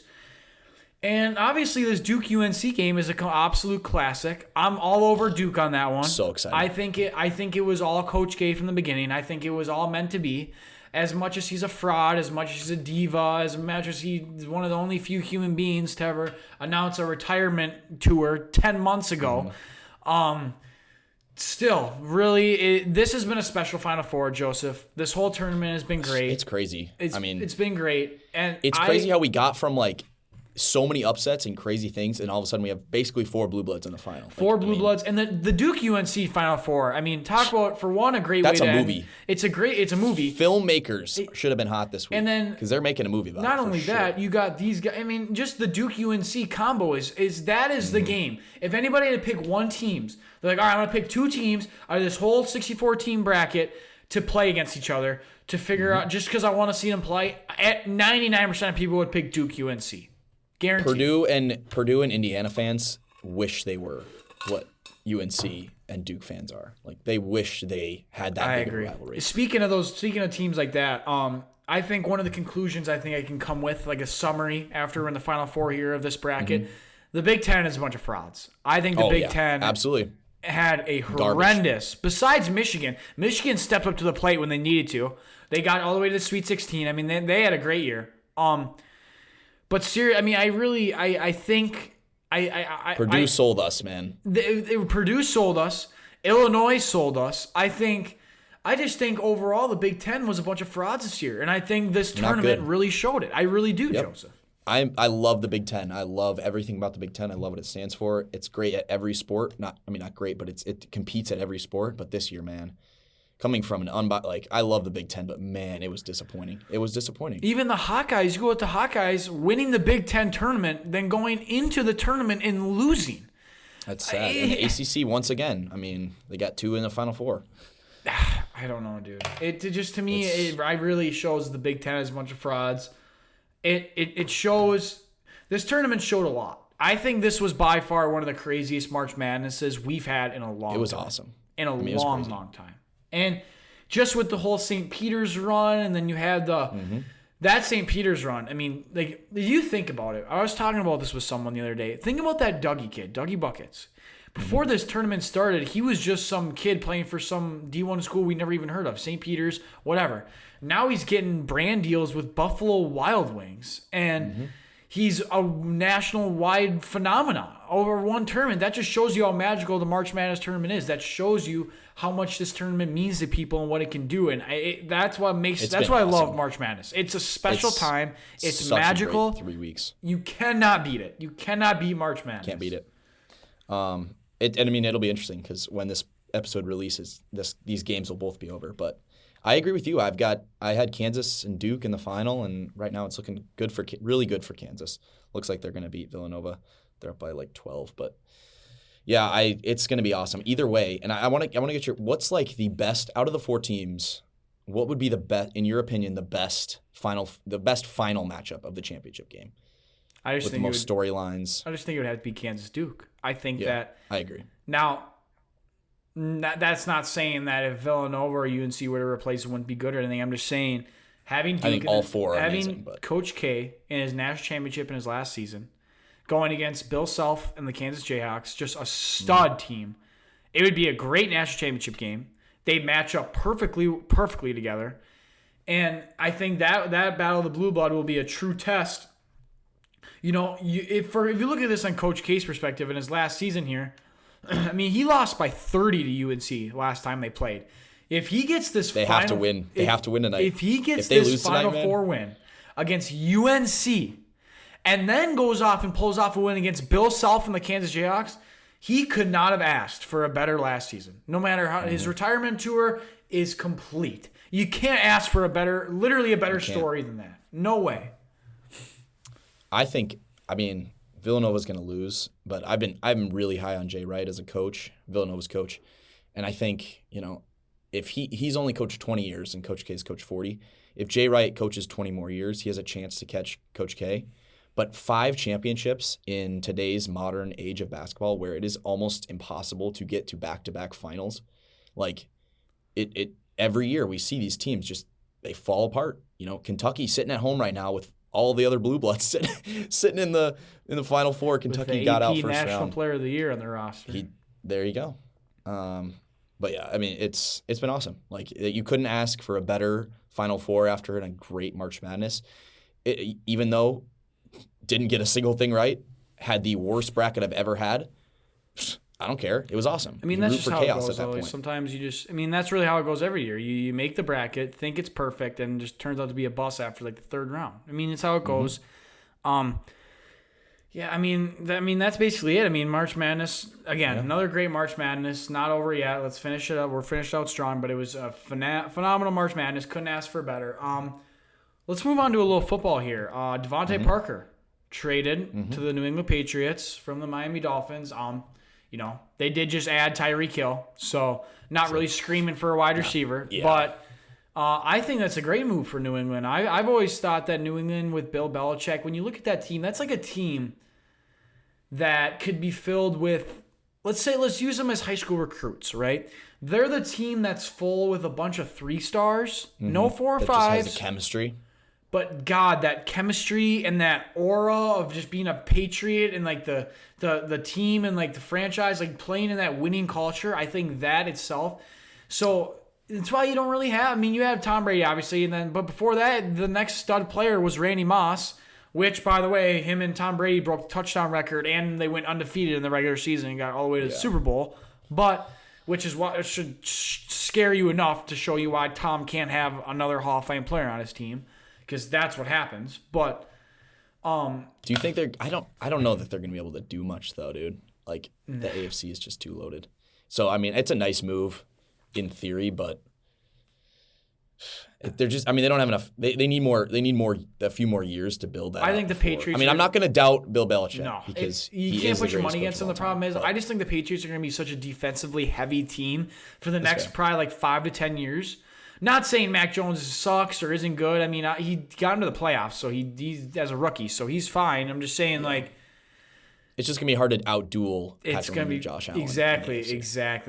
And obviously, this Duke-UNC game is an absolute classic. I'm all over Duke on that one. So excited. I think it was all Coach K from the beginning. I think it was all meant to be. As much as he's a fraud, as much as he's a diva, as much as he's one of the only few human beings to ever announce a retirement tour 10 months ago. Still, really, this has been a special Final Four, Joseph. This whole tournament has been great. It's crazy. It's been great. And it's crazy how we got from like so many upsets and crazy things, and all of a sudden we have basically 4 blue bloods in the final. Four blue bloods, and the Duke UNC Final Four. I mean, talk about, for one, a great That's way to a end. movie. It's a movie. Filmmakers should have been hot this week. And then because they're making a movie about it. Not for only sure. that, you got these guys. I mean, just the Duke UNC combo is the game. If anybody had to pick one teams, they're like, all right, I'm gonna pick 2 teams out of this whole 64 team bracket to play against each other to figure out, just because I want to see them play. At 99% of people would pick Duke UNC. Guaranteed. Purdue and Indiana fans wish they were what UNC and Duke fans are. Like, they wish they had that big of a rivalry. Speaking of teams like that, I think one of the conclusions I can come with, like a summary after we're in the Final Four here of this bracket, the Big Ten is a bunch of frauds. I think the Big Ten absolutely had a horrendous. Besides Michigan stepped up to the plate when they needed to. They got all the way to the Sweet 16. I mean, they had a great year. But seriously, I mean, I think Purdue sold us, man. Purdue sold us. Illinois sold us. I just think overall the Big Ten was a bunch of frauds this year, and I think this tournament really showed it. I really do, Joseph. I love the Big Ten. I love everything about the Big Ten. I love what it stands for. It's great at every sport. Not great, but it competes at every sport. But this year, man, coming from I love the Big Ten, but man, it was disappointing. It was disappointing. Even the Hawkeyes, you go with the Hawkeyes winning the Big Ten tournament, then going into the tournament and losing. That's sad. And the ACC, once again, I mean, they got 2 in the Final Four. I don't know, dude. It just, to me, it really shows the Big Ten is a bunch of frauds. It shows, this tournament showed a lot. I think this was by far one of the craziest March Madnesses we've had in a long time. It was awesome. In a long time. And just with the whole St. Peter's run, and then you had that St. Peter's run. I mean, like, you think about it. I was talking about this with someone the other day. Think about that Dougie kid, Dougie Buckets. Before this tournament started, he was just some kid playing for some D1 school we never even heard of, St. Peter's, whatever. Now he's getting brand deals with Buffalo Wild Wings, and he's a national-wide phenomenon over one tournament. That just shows you how magical the March Madness tournament is. That shows you how much this tournament means to people and what it can do, and that's what I love March Madness. It's a special time. It's magical. 3 weeks. You cannot beat it. You cannot beat March Madness. Can't beat it. And I mean, it'll be interesting because when this episode releases, these games will both be over. But I agree with you. I had Kansas and Duke in the final, and right now it's looking good really good for Kansas. Looks like they're going to beat Villanova. They're up by like 12, but yeah, it's going to be awesome either way. And I want to get what's like the best out of the 4 teams. What would be the best, in your opinion, the best final matchup of the championship game? With the most storylines. I just think it would have to be Kansas Duke. I think that. I agree. Now, that's not saying that if Villanova or UNC were to replace it wouldn't be good or anything. I'm just saying having Duke, I think all 4 are having amazing, but Coach K in his national championship in his last season, going against Bill Self and the Kansas Jayhawks, just a stud team. It would be a great national championship game. They match up perfectly together. And I think that Battle of the Blue Blood will be a true test. You know, if you look at this on Coach K's perspective in his last season here, I mean, he lost by 30 to UNC last time they played. If he gets this They have to win tonight. If he gets this Final Four win against UNC and then goes off and pulls off a win against Bill Self and the Kansas Jayhawks, he could not have asked for a better last season. No matter how his retirement tour is complete. You can't ask for a better story than that. No way. I mean, Villanova's going to lose, but I'm really high on Jay Wright as a coach, Villanova's coach. And I think, you know, if he's only coached 20 years and Coach K's coached 40, if Jay Wright coaches 20 more years, he has a chance to catch Coach K. But 5 championships in today's modern age of basketball where it is almost impossible to get to back-to-back finals, like it every year we see these teams just they fall apart. You know, Kentucky sitting at home right now with all the other blue bloods sitting in the Final Four. Kentucky got out first round. National Player of the Year on their roster. There you go. But yeah, I mean it's been awesome. Like you couldn't ask for a better Final Four after a great March Madness. Even though didn't get a single thing right, had the worst bracket I've ever had. I don't care. It was awesome. I mean, that's just how it goes, though. Sometimes that's really how it goes every year. You make the bracket, think it's perfect, and it just turns out to be a bust after like the 3rd round. I mean, it's how it goes. Yeah, I mean that's basically it. I mean, March Madness, again, another great March Madness. Not over yet. Let's finish it up. We're finished out strong, but it was a phenomenal March Madness. Couldn't ask for better. Let's move on to a little football here. Devonta Parker traded to the New England Patriots from the Miami Dolphins. You know, they did just add Tyreek Hill, so not really screaming for a wide receiver. Yeah. But I think that's a great move for New England. I've always thought that New England with Bill Belichick, when you look at that team, that's like a team that could be filled with, let's use them as high school recruits, right? They're the team that's full with a bunch of 3 stars, no 4 or 5s. Just has the chemistry. But God, that chemistry and that aura of just being a Patriot and like the team and like the franchise, like playing in that winning culture, I think that itself. So it's why you don't really have. I mean, you have Tom Brady obviously, but before that, the next stud player was Randy Moss, which by the way, him and Tom Brady broke the touchdown record and they went undefeated in the regular season and got all the way to the Super Bowl. But which is what should scare you enough to show you why Tom can't have another Hall of Fame player on his team. Because that's what happens. But do you think they're? I don't know that they're gonna be able to do much though, dude. Like the AFC is just too loaded. So I mean, it's a nice move in theory, but they're just. I mean, they don't have enough. They need more. They need a few more years to build that. I think the Patriots. I mean, I'm not gonna doubt Bill Belichick. No, because you can't put your money against them. The problem is, I just think the Patriots are gonna be such a defensively heavy team for the next probably like 5 to 10 years. Not saying Mac Jones sucks or isn't good. I mean, he got into the playoffs, so he's as a rookie, so he's fine. I'm just saying, like, it's just gonna be hard to outduel. It's gonna be Josh Allen. Exactly.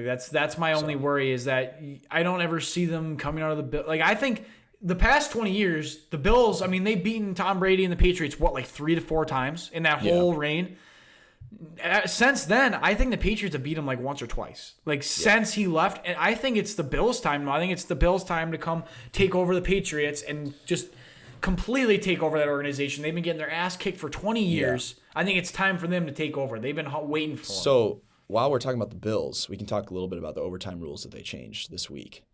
That's my only worry is that I don't ever see them coming out of the Bill. Like, I think the past 20 years, the Bills. I mean, they've beaten Tom Brady and the Patriots like 3 to 4 times in that whole reign. Since then, I think the Patriots have beat him like once or twice. Like since he left, and I think it's the Bills' time now. I think it's the Bills' time to come take over the Patriots and just completely take over that organization. They've been getting their ass kicked for 20 years. Yeah. I think it's time for them to take over. They've been waiting for them. So while we're talking about the Bills, we can talk a little bit about the overtime rules that they changed this week.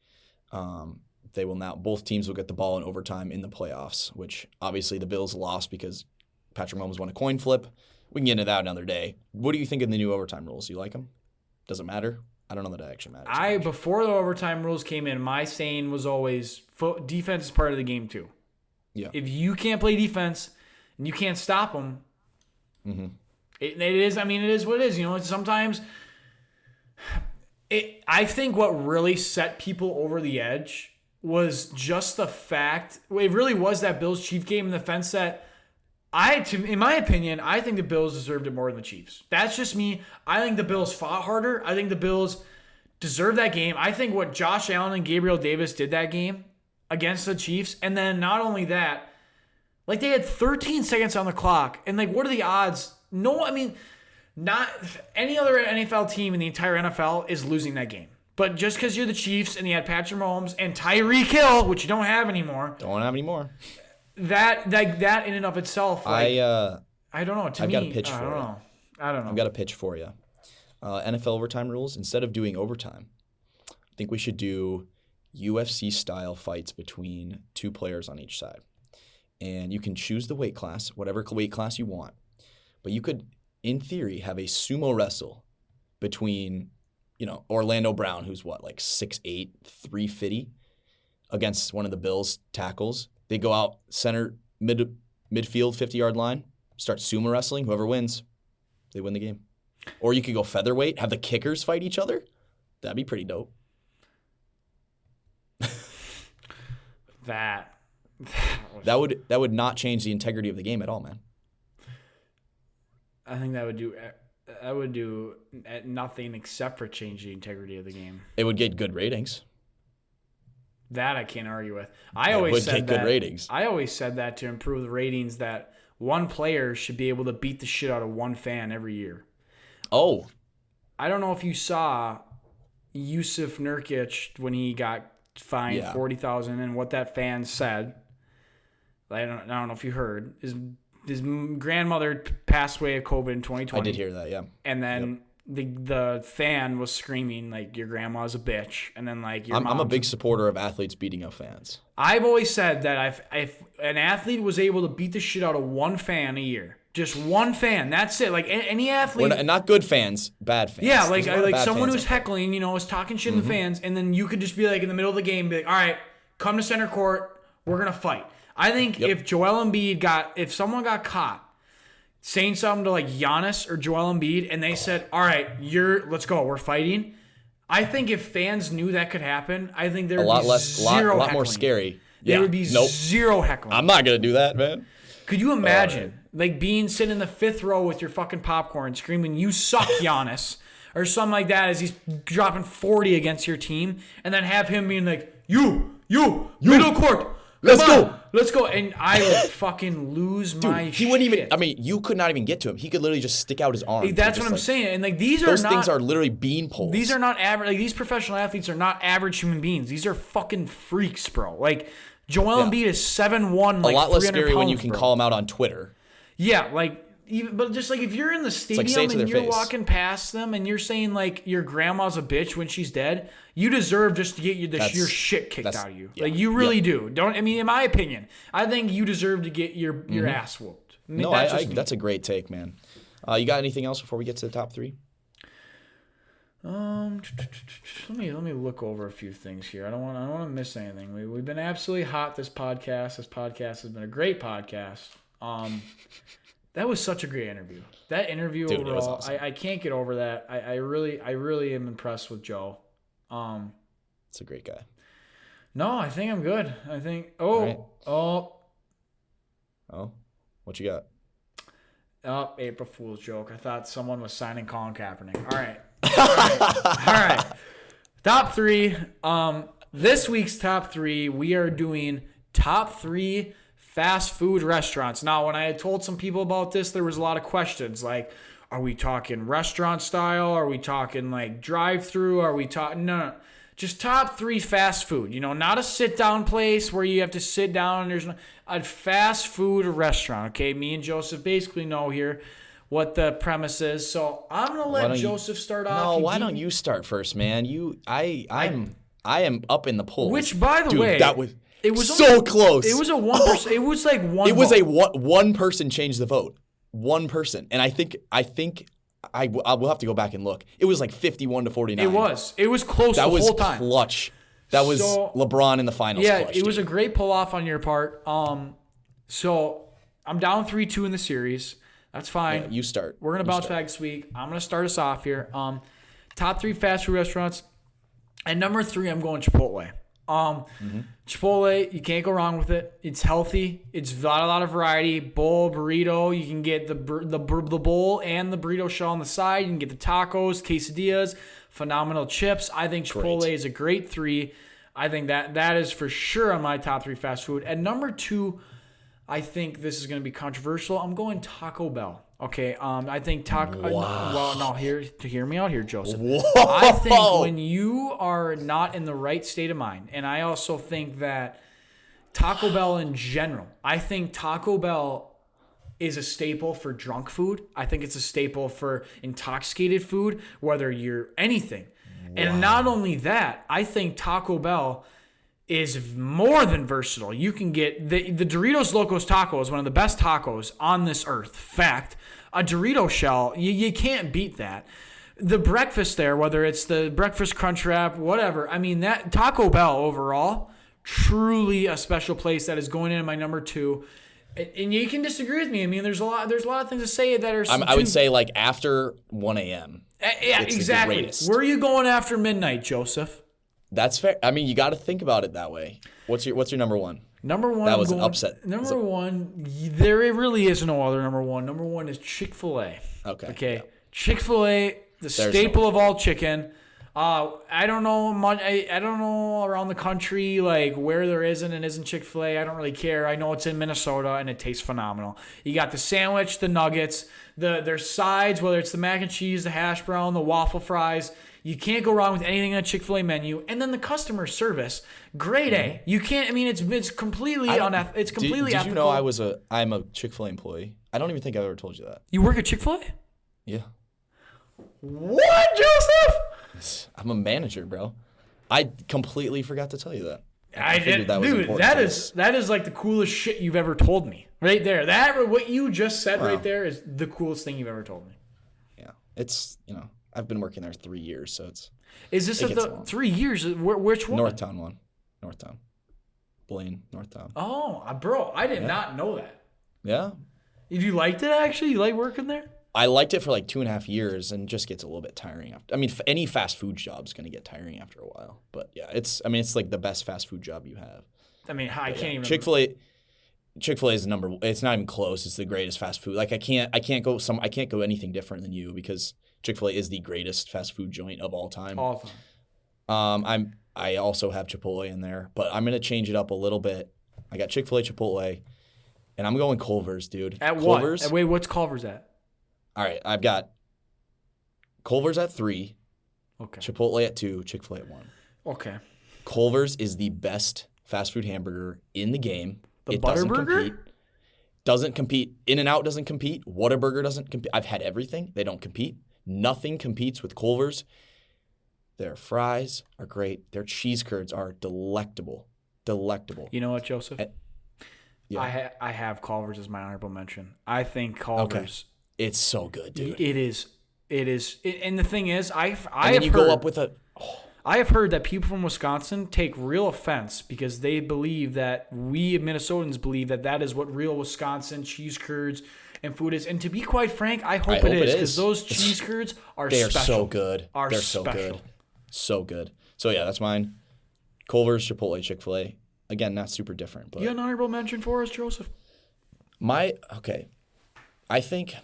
They will now both teams will get the ball in overtime in the playoffs, which obviously the Bills lost because Patrick Mahomes won a coin flip. We can get into that another day. What do you think of the new overtime rules? You like them? Does it matter? I don't know that it actually matters. Before the overtime rules came in, my saying was always defense is part of the game too. Yeah. If you can't play defense and you can't stop them, it is. I mean, it is what it is. You know, sometimes. I think what really set people over the edge was just the fact. It really was that Bills-Chiefs game in the sense that in my opinion, I think the Bills deserved it more than the Chiefs. That's just me. I think the Bills fought harder. I think the Bills deserved that game. I think what Josh Allen and Gabriel Davis did that game against the Chiefs, and then not only that, like they had 13 seconds on the clock, and like what are the odds? No, I mean, not any other NFL team in the entire NFL is losing that game. But just because you're the Chiefs and you had Patrick Mahomes and Tyreek Hill, which you don't have anymore. That in and of itself, like, I don't know. To I've me, got a pitch for I don't you. know. I don't know. I've got a pitch for you. NFL overtime rules. Instead of doing overtime, I think we should do UFC-style fights between two players on each side. And you can choose the weight class, whatever weight class you want. But you could, in theory, have a sumo wrestle between, Orlando Brown, who's like 6'8", 350, against one of the Bills tackles. They go out center, midfield, 50-yard line, start sumo wrestling. Whoever wins, they win the game. Or you could go featherweight, have the kickers fight each other. That'd be pretty dope. That would not change the integrity of the game at all, man. I think that would do nothing except for change the integrity of the game. It would get good ratings. That I can't argue with. I always said good ratings. I always said that to improve the ratings, that one player should be able to beat the shit out of one fan every year. Oh. I don't know if you saw Yusuf Nurkic when he got fined $40,000 and what that fan said. I don't know if you heard. His grandmother passed away of COVID in 2020. I did hear that, yeah. And then the fan was screaming, like, your grandma's a bitch. And then, like, your I'm a big supporter of athletes beating up fans. I've always said that if an athlete was able to beat the shit out of one fan a year, just one fan, that's it. Like, any athlete. Not good fans, bad fans. Yeah, like someone who's heckling, was talking shit to the fans, and then you could just be like in the middle of the game, be like, all right, come to center court, we're going to fight. I think if if someone got caught saying something to like Giannis or Joel Embiid and they said, all right, let's go, we're fighting. I think if fans knew that could happen, I think there would be zero a lot heckling. more scary. There would be zero heckling. I'm not going to do that, man. Could you imagine sitting in the fifth row with your fucking popcorn screaming, you suck, Giannis, or something like that as he's dropping 40 against your team, and then have him being like, you, middle court. Let's go. And I would fucking lose my shit. He wouldn't even, you could not even get to him. He could literally just stick out his arm. That's what I'm saying. And like those things are literally bean poles. These are not average. Like these professional athletes are not average human beings. These are fucking freaks, bro. Like Joel Embiid is 7'1", like a lot less scary pounds, when you can call him out on Twitter. Yeah, but just like if you're in the stadium and you're walking past them and you're saying like your grandma's a bitch when she's dead, you deserve just to get your shit kicked out of you. Yeah, like you really do. In my opinion, I think you deserve to get your ass whooped. That's a great take, man. You got anything else before we get to the top three? Let me look over a few things here. I don't want to miss anything. We've been absolutely hot this podcast. This podcast has been a great podcast. That was such a great interview. That interview overall, was awesome. I can't get over that. I really am impressed with Joe. It's a great guy. No, I think I'm good. I think. What you got? Oh, April Fool's joke. I thought someone was signing Colin Kaepernick. All right. Top three. This week's top three, we are doing top three fast food restaurants. Now, when I had told some people about this, there was a lot of questions. Like, are we talking restaurant style? Are we talking like drive-through? Are we talking... No. Just top three fast food. Not a sit-down place where you have to sit down and there's a fast food restaurant. Okay, me and Joseph basically know here what the premise is. So I'm gonna let Joseph start off. No, why don't you start first, man? I am up in the polls. Which, by the way, it was so close. It was a 1%. It was like one. It was vote. One person changed the vote. One person, and I think I will have to go back and look. It was like 51-49. It was close the whole time. That was clutch. That was LeBron in the finals. Yeah, clutch, it was a great pull off on your part. So I'm down 3-2 in the series. That's fine. Yeah, you start. We're gonna bounce back this week. I'm gonna start us off here. Top 3 fast food restaurants. At number 3, I'm going Chipotle. Chipotle, you can't go wrong with it. It's healthy. It's got a lot of variety. Bowl, burrito. You can get the bowl and the burrito shell on the side. You can get the tacos, quesadillas, phenomenal chips. I think Chipotle is a great 3. I think that is for sure on my top 3 fast food. At number 2, I think this is going to be controversial. I'm going Taco Bell. Okay, I think hear me out here, Joseph. Whoa. I think when you are not in the right state of mind, and I also think that Taco Bell in general, I think Taco Bell is a staple for drunk food. I think it's a staple for intoxicated food, whether you're anything. Wow. And not only that, I think Taco Bell is more than versatile. You can get the Doritos Locos Taco is one of the best tacos on this earth. Fact. A Dorito shell, you can't beat that. The breakfast there, whether it's the breakfast crunch wrap, whatever. I mean, that Taco Bell overall, truly a special place that is going in my number 2. And you can disagree with me. I mean, there's a lot of things to say that are. I would say like after 1 a.m. Yeah, exactly. Where are you going after midnight, Joseph? That's fair. I mean, you got to think about it that way. What's your number 1? Number 1. That was an upset. Number 1, there really is no other number 1. Number 1 is Chick-fil-A. Okay. Yeah. Chick-fil-A, staple of all chicken. I don't know much. I don't know around the country like where there isn't and isn't Chick-fil-A. I don't really care. I know it's in Minnesota and it tastes phenomenal. You got the sandwich, the nuggets, their sides, whether it's the mac and cheese, the hash brown, the waffle fries. You can't go wrong with anything on a Chick-fil-A menu. And then the customer service, grade A. You can't. I mean, it's completely it's completely. Did you know I'm a Chick-fil-A employee? I don't even think I've ever told you that. You work at Chick-fil-A? Yeah. What, Joseph? I'm a manager, bro. I completely forgot to tell you that. I did, dude. That is like the coolest shit you've ever told me. Right there. What you just said right there is the coolest thing you've ever told me. Yeah, it's I've been working there 3 years, so it's. Is this 3 years? Which one? Northtown one. Northtown. Blaine, Northtown. Oh, bro, I did not know that. Yeah. If you liked it, actually, you like working there? I liked it for like 2.5 years, and just gets a little bit tiring after. I mean, any fast food job is going to get tiring after a while, but yeah, it's like the best fast food job you have. I mean, I can't even. Chick-fil-A is it's not even close. It's the greatest fast food. Like I can't go anything different than you because Chick-fil-A is the greatest fast food joint of all time. All time. I also have Chipotle in there, but I'm gonna change it up a little bit. I got Chick-fil-A, Chipotle, and I'm going Culver's, dude. At Culver's? What? Wait, what's Culver's at? All right, I've got Culver's at 3. Okay. Chipotle at 2, Chick-fil-A at 1. Okay. Culver's is the best fast food hamburger in the game. The Butterburger? Doesn't compete. In-N-Out doesn't compete. Whataburger doesn't compete. I've had everything. They don't compete. Nothing competes with Culver's. Their fries are great. Their cheese curds are delectable. Delectable. You know what, Joseph? Yeah. I have Culver's as my honorable mention. I think Culver's. Okay. It's so good, dude. It is. And the thing is, I have heard that people from Wisconsin take real offense because they believe that we Minnesotans believe that is what real Wisconsin cheese curds and food is. And to be quite frank, I hope it is because those cheese curds are special. They're so good. They're so good. So good. So yeah, that's mine. Culver's, Chipotle, Chick-fil-A. Again, not super different. But you got an honorable mention for us, Joseph? Okay. I think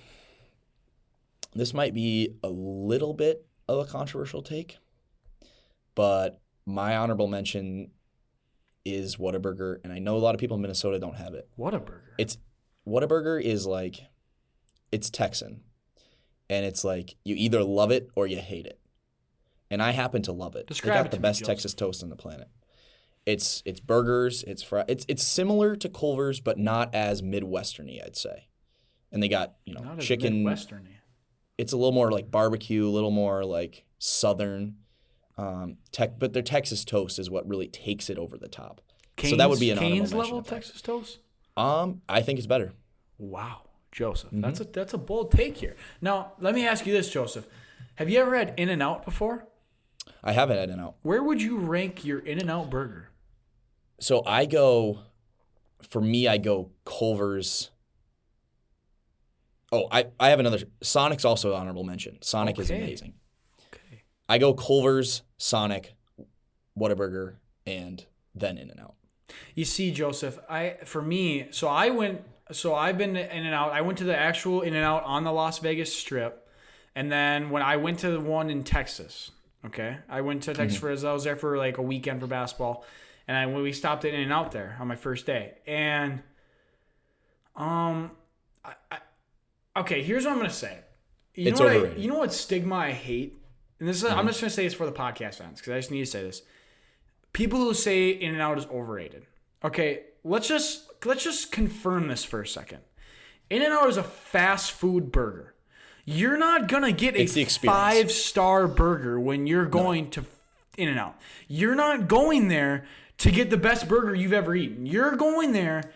this might be a little bit of a controversial take. But my honorable mention is Whataburger, and I know a lot of people in Minnesota don't have it. Whataburger is like, it's Texan, and it's like you either love it or you hate it. And I happen to love it. They got the best Texas toast on the planet. It's burgers, it's fries. It's similar to Culver's, but not as Midwestern-y, I'd say. And they got not chicken. As Midwestern-y. It's a little more like barbecue, a little more like Southern. But their Texas toast is what really takes it over the top. So that would be an honorable mention. Cane's level Texas toast? I think it's better. Wow. Joseph. That's a bold take here. Now, let me ask you this, Joseph. Have you ever had In-N-Out before? I haven't had In-N-Out. Where would you rank your In-N-Out burger? So I go Culver's. Oh, I have another. Sonic's also an honorable mention. Sonic is amazing. Okay. I go Culver's, Sonic, Whataburger, and then In-N-Out. You see, Joseph, I've been to In-N-Out. I went to the actual In-N-Out on the Las Vegas Strip. And then when I went to the one in Texas, okay? I went to Texas I was there for like a weekend for basketball. And we stopped at In-N-Out there on my first day. And okay, here's what I'm going to say. It's overrated. You know what stigma I hate? And this is I'm just going to say this for the podcast fans because I just need to say this. People who say In-N-Out is overrated. Okay, let's just confirm this for a second. In-N-Out is a fast food burger. You're not going to get a 5-star burger when you're going to In-N-Out. You're not going there to get the best burger you've ever eaten. You're going there,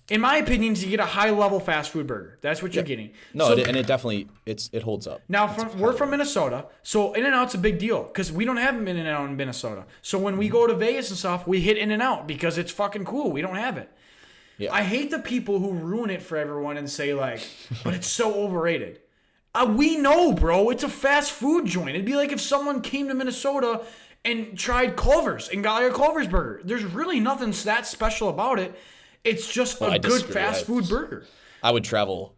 in my opinion, to get a high-level fast food burger. That's what you're getting. No, and it definitely it holds up. Now, we're from Minnesota, so In-N-Out's a big deal because we don't have In-N-Out in Minnesota. So when we go to Vegas and stuff, we hit In-N-Out because it's fucking cool. We don't have it. Yeah. I hate the people who ruin it for everyone and say, like, but it's so overrated. We know, bro. It's a fast food joint. It'd be like if someone came to Minnesota and tried Culver's and got like a Culver's burger. There's really nothing that special about it. It's just a good fast food burger. I would travel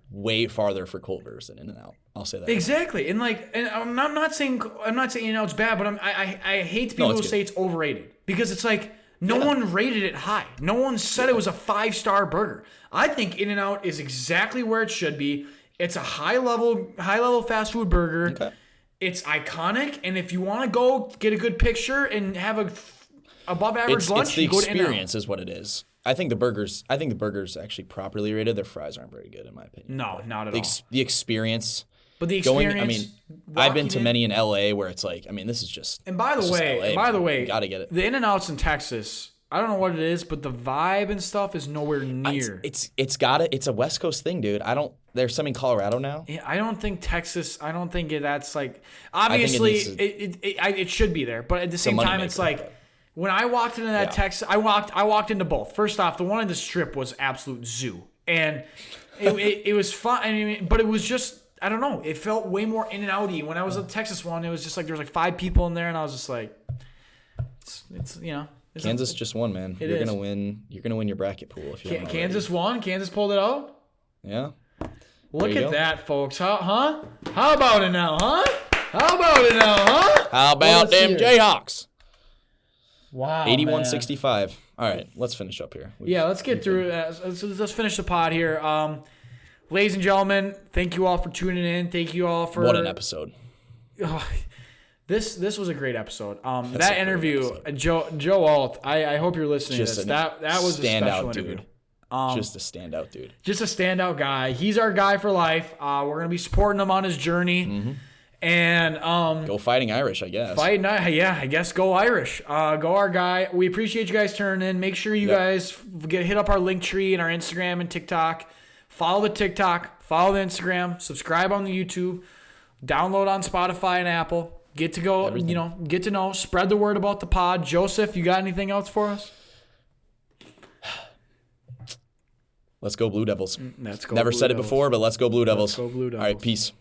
way farther for Culver's than In-N-Out. I'll say that. Exactly. And I'm not saying In-N-Out's bad, but I hate people who say it's overrated because it's like no one rated it high. No one said it was a 5-star burger. I think In-N-Out is exactly where it should be. It's a high level fast food burger. Okay. It's iconic, and if you want to go get a good picture and have a above average lunch, it's the you go to experience is what it is. I think the burgers actually properly rated. Their fries aren't very good in my opinion. No, not at all. The experience. But the experience. I've been to many in LA where it's like, this is just. And by the way, you gotta get it. The In-N-Outs in Texas. I don't know what it is, but the vibe and stuff is nowhere near. It's a West Coast thing, dude. There's some in Colorado now. Yeah, I don't think Texas. I don't think that's like. Obviously, it should be there, but at the same time, it's like when I walked into that Texas, I walked into both. First off, the one in the Strip was absolute zoo, and it was fun. I mean, but it was just. I don't know. It felt way more In-N-Out-y. When I was at the Texas one, it was just like there was like 5 people in there, and I was just like, it's Kansas just won, man. You're gonna win your bracket pool if you. Kansas won. Kansas pulled it out. Yeah. Look at that, folks. How about it now, huh? How about them Jayhawks? Wow. 81-65. All right, let's finish up here. Let's get through. Let's finish the pod here. Ladies and gentlemen, thank you all for tuning in. Thank you all for what an episode. This was a great episode. That interview, Joe Alt. I hope you're listening to this. That was a special interview. Dude. Just a standout dude. Just a standout guy. He's our guy for life. We're gonna be supporting him on his journey. Mm-hmm. And go Fighting Irish, I guess. I guess go Irish. Go our guy. We appreciate you guys turning in. Make sure you guys hit up our link tree and our Instagram and TikTok. Follow the TikTok. Follow the Instagram. Subscribe on the YouTube. Download on Spotify and Apple. Get to go. Everything. Get to know. Spread the word about the pod. Joseph, you got anything else for us? Let's go Blue Devils. Let's go. Never Blue said Devils. it before, but let's go Blue Devils. Let's go Blue Devils. All right, peace.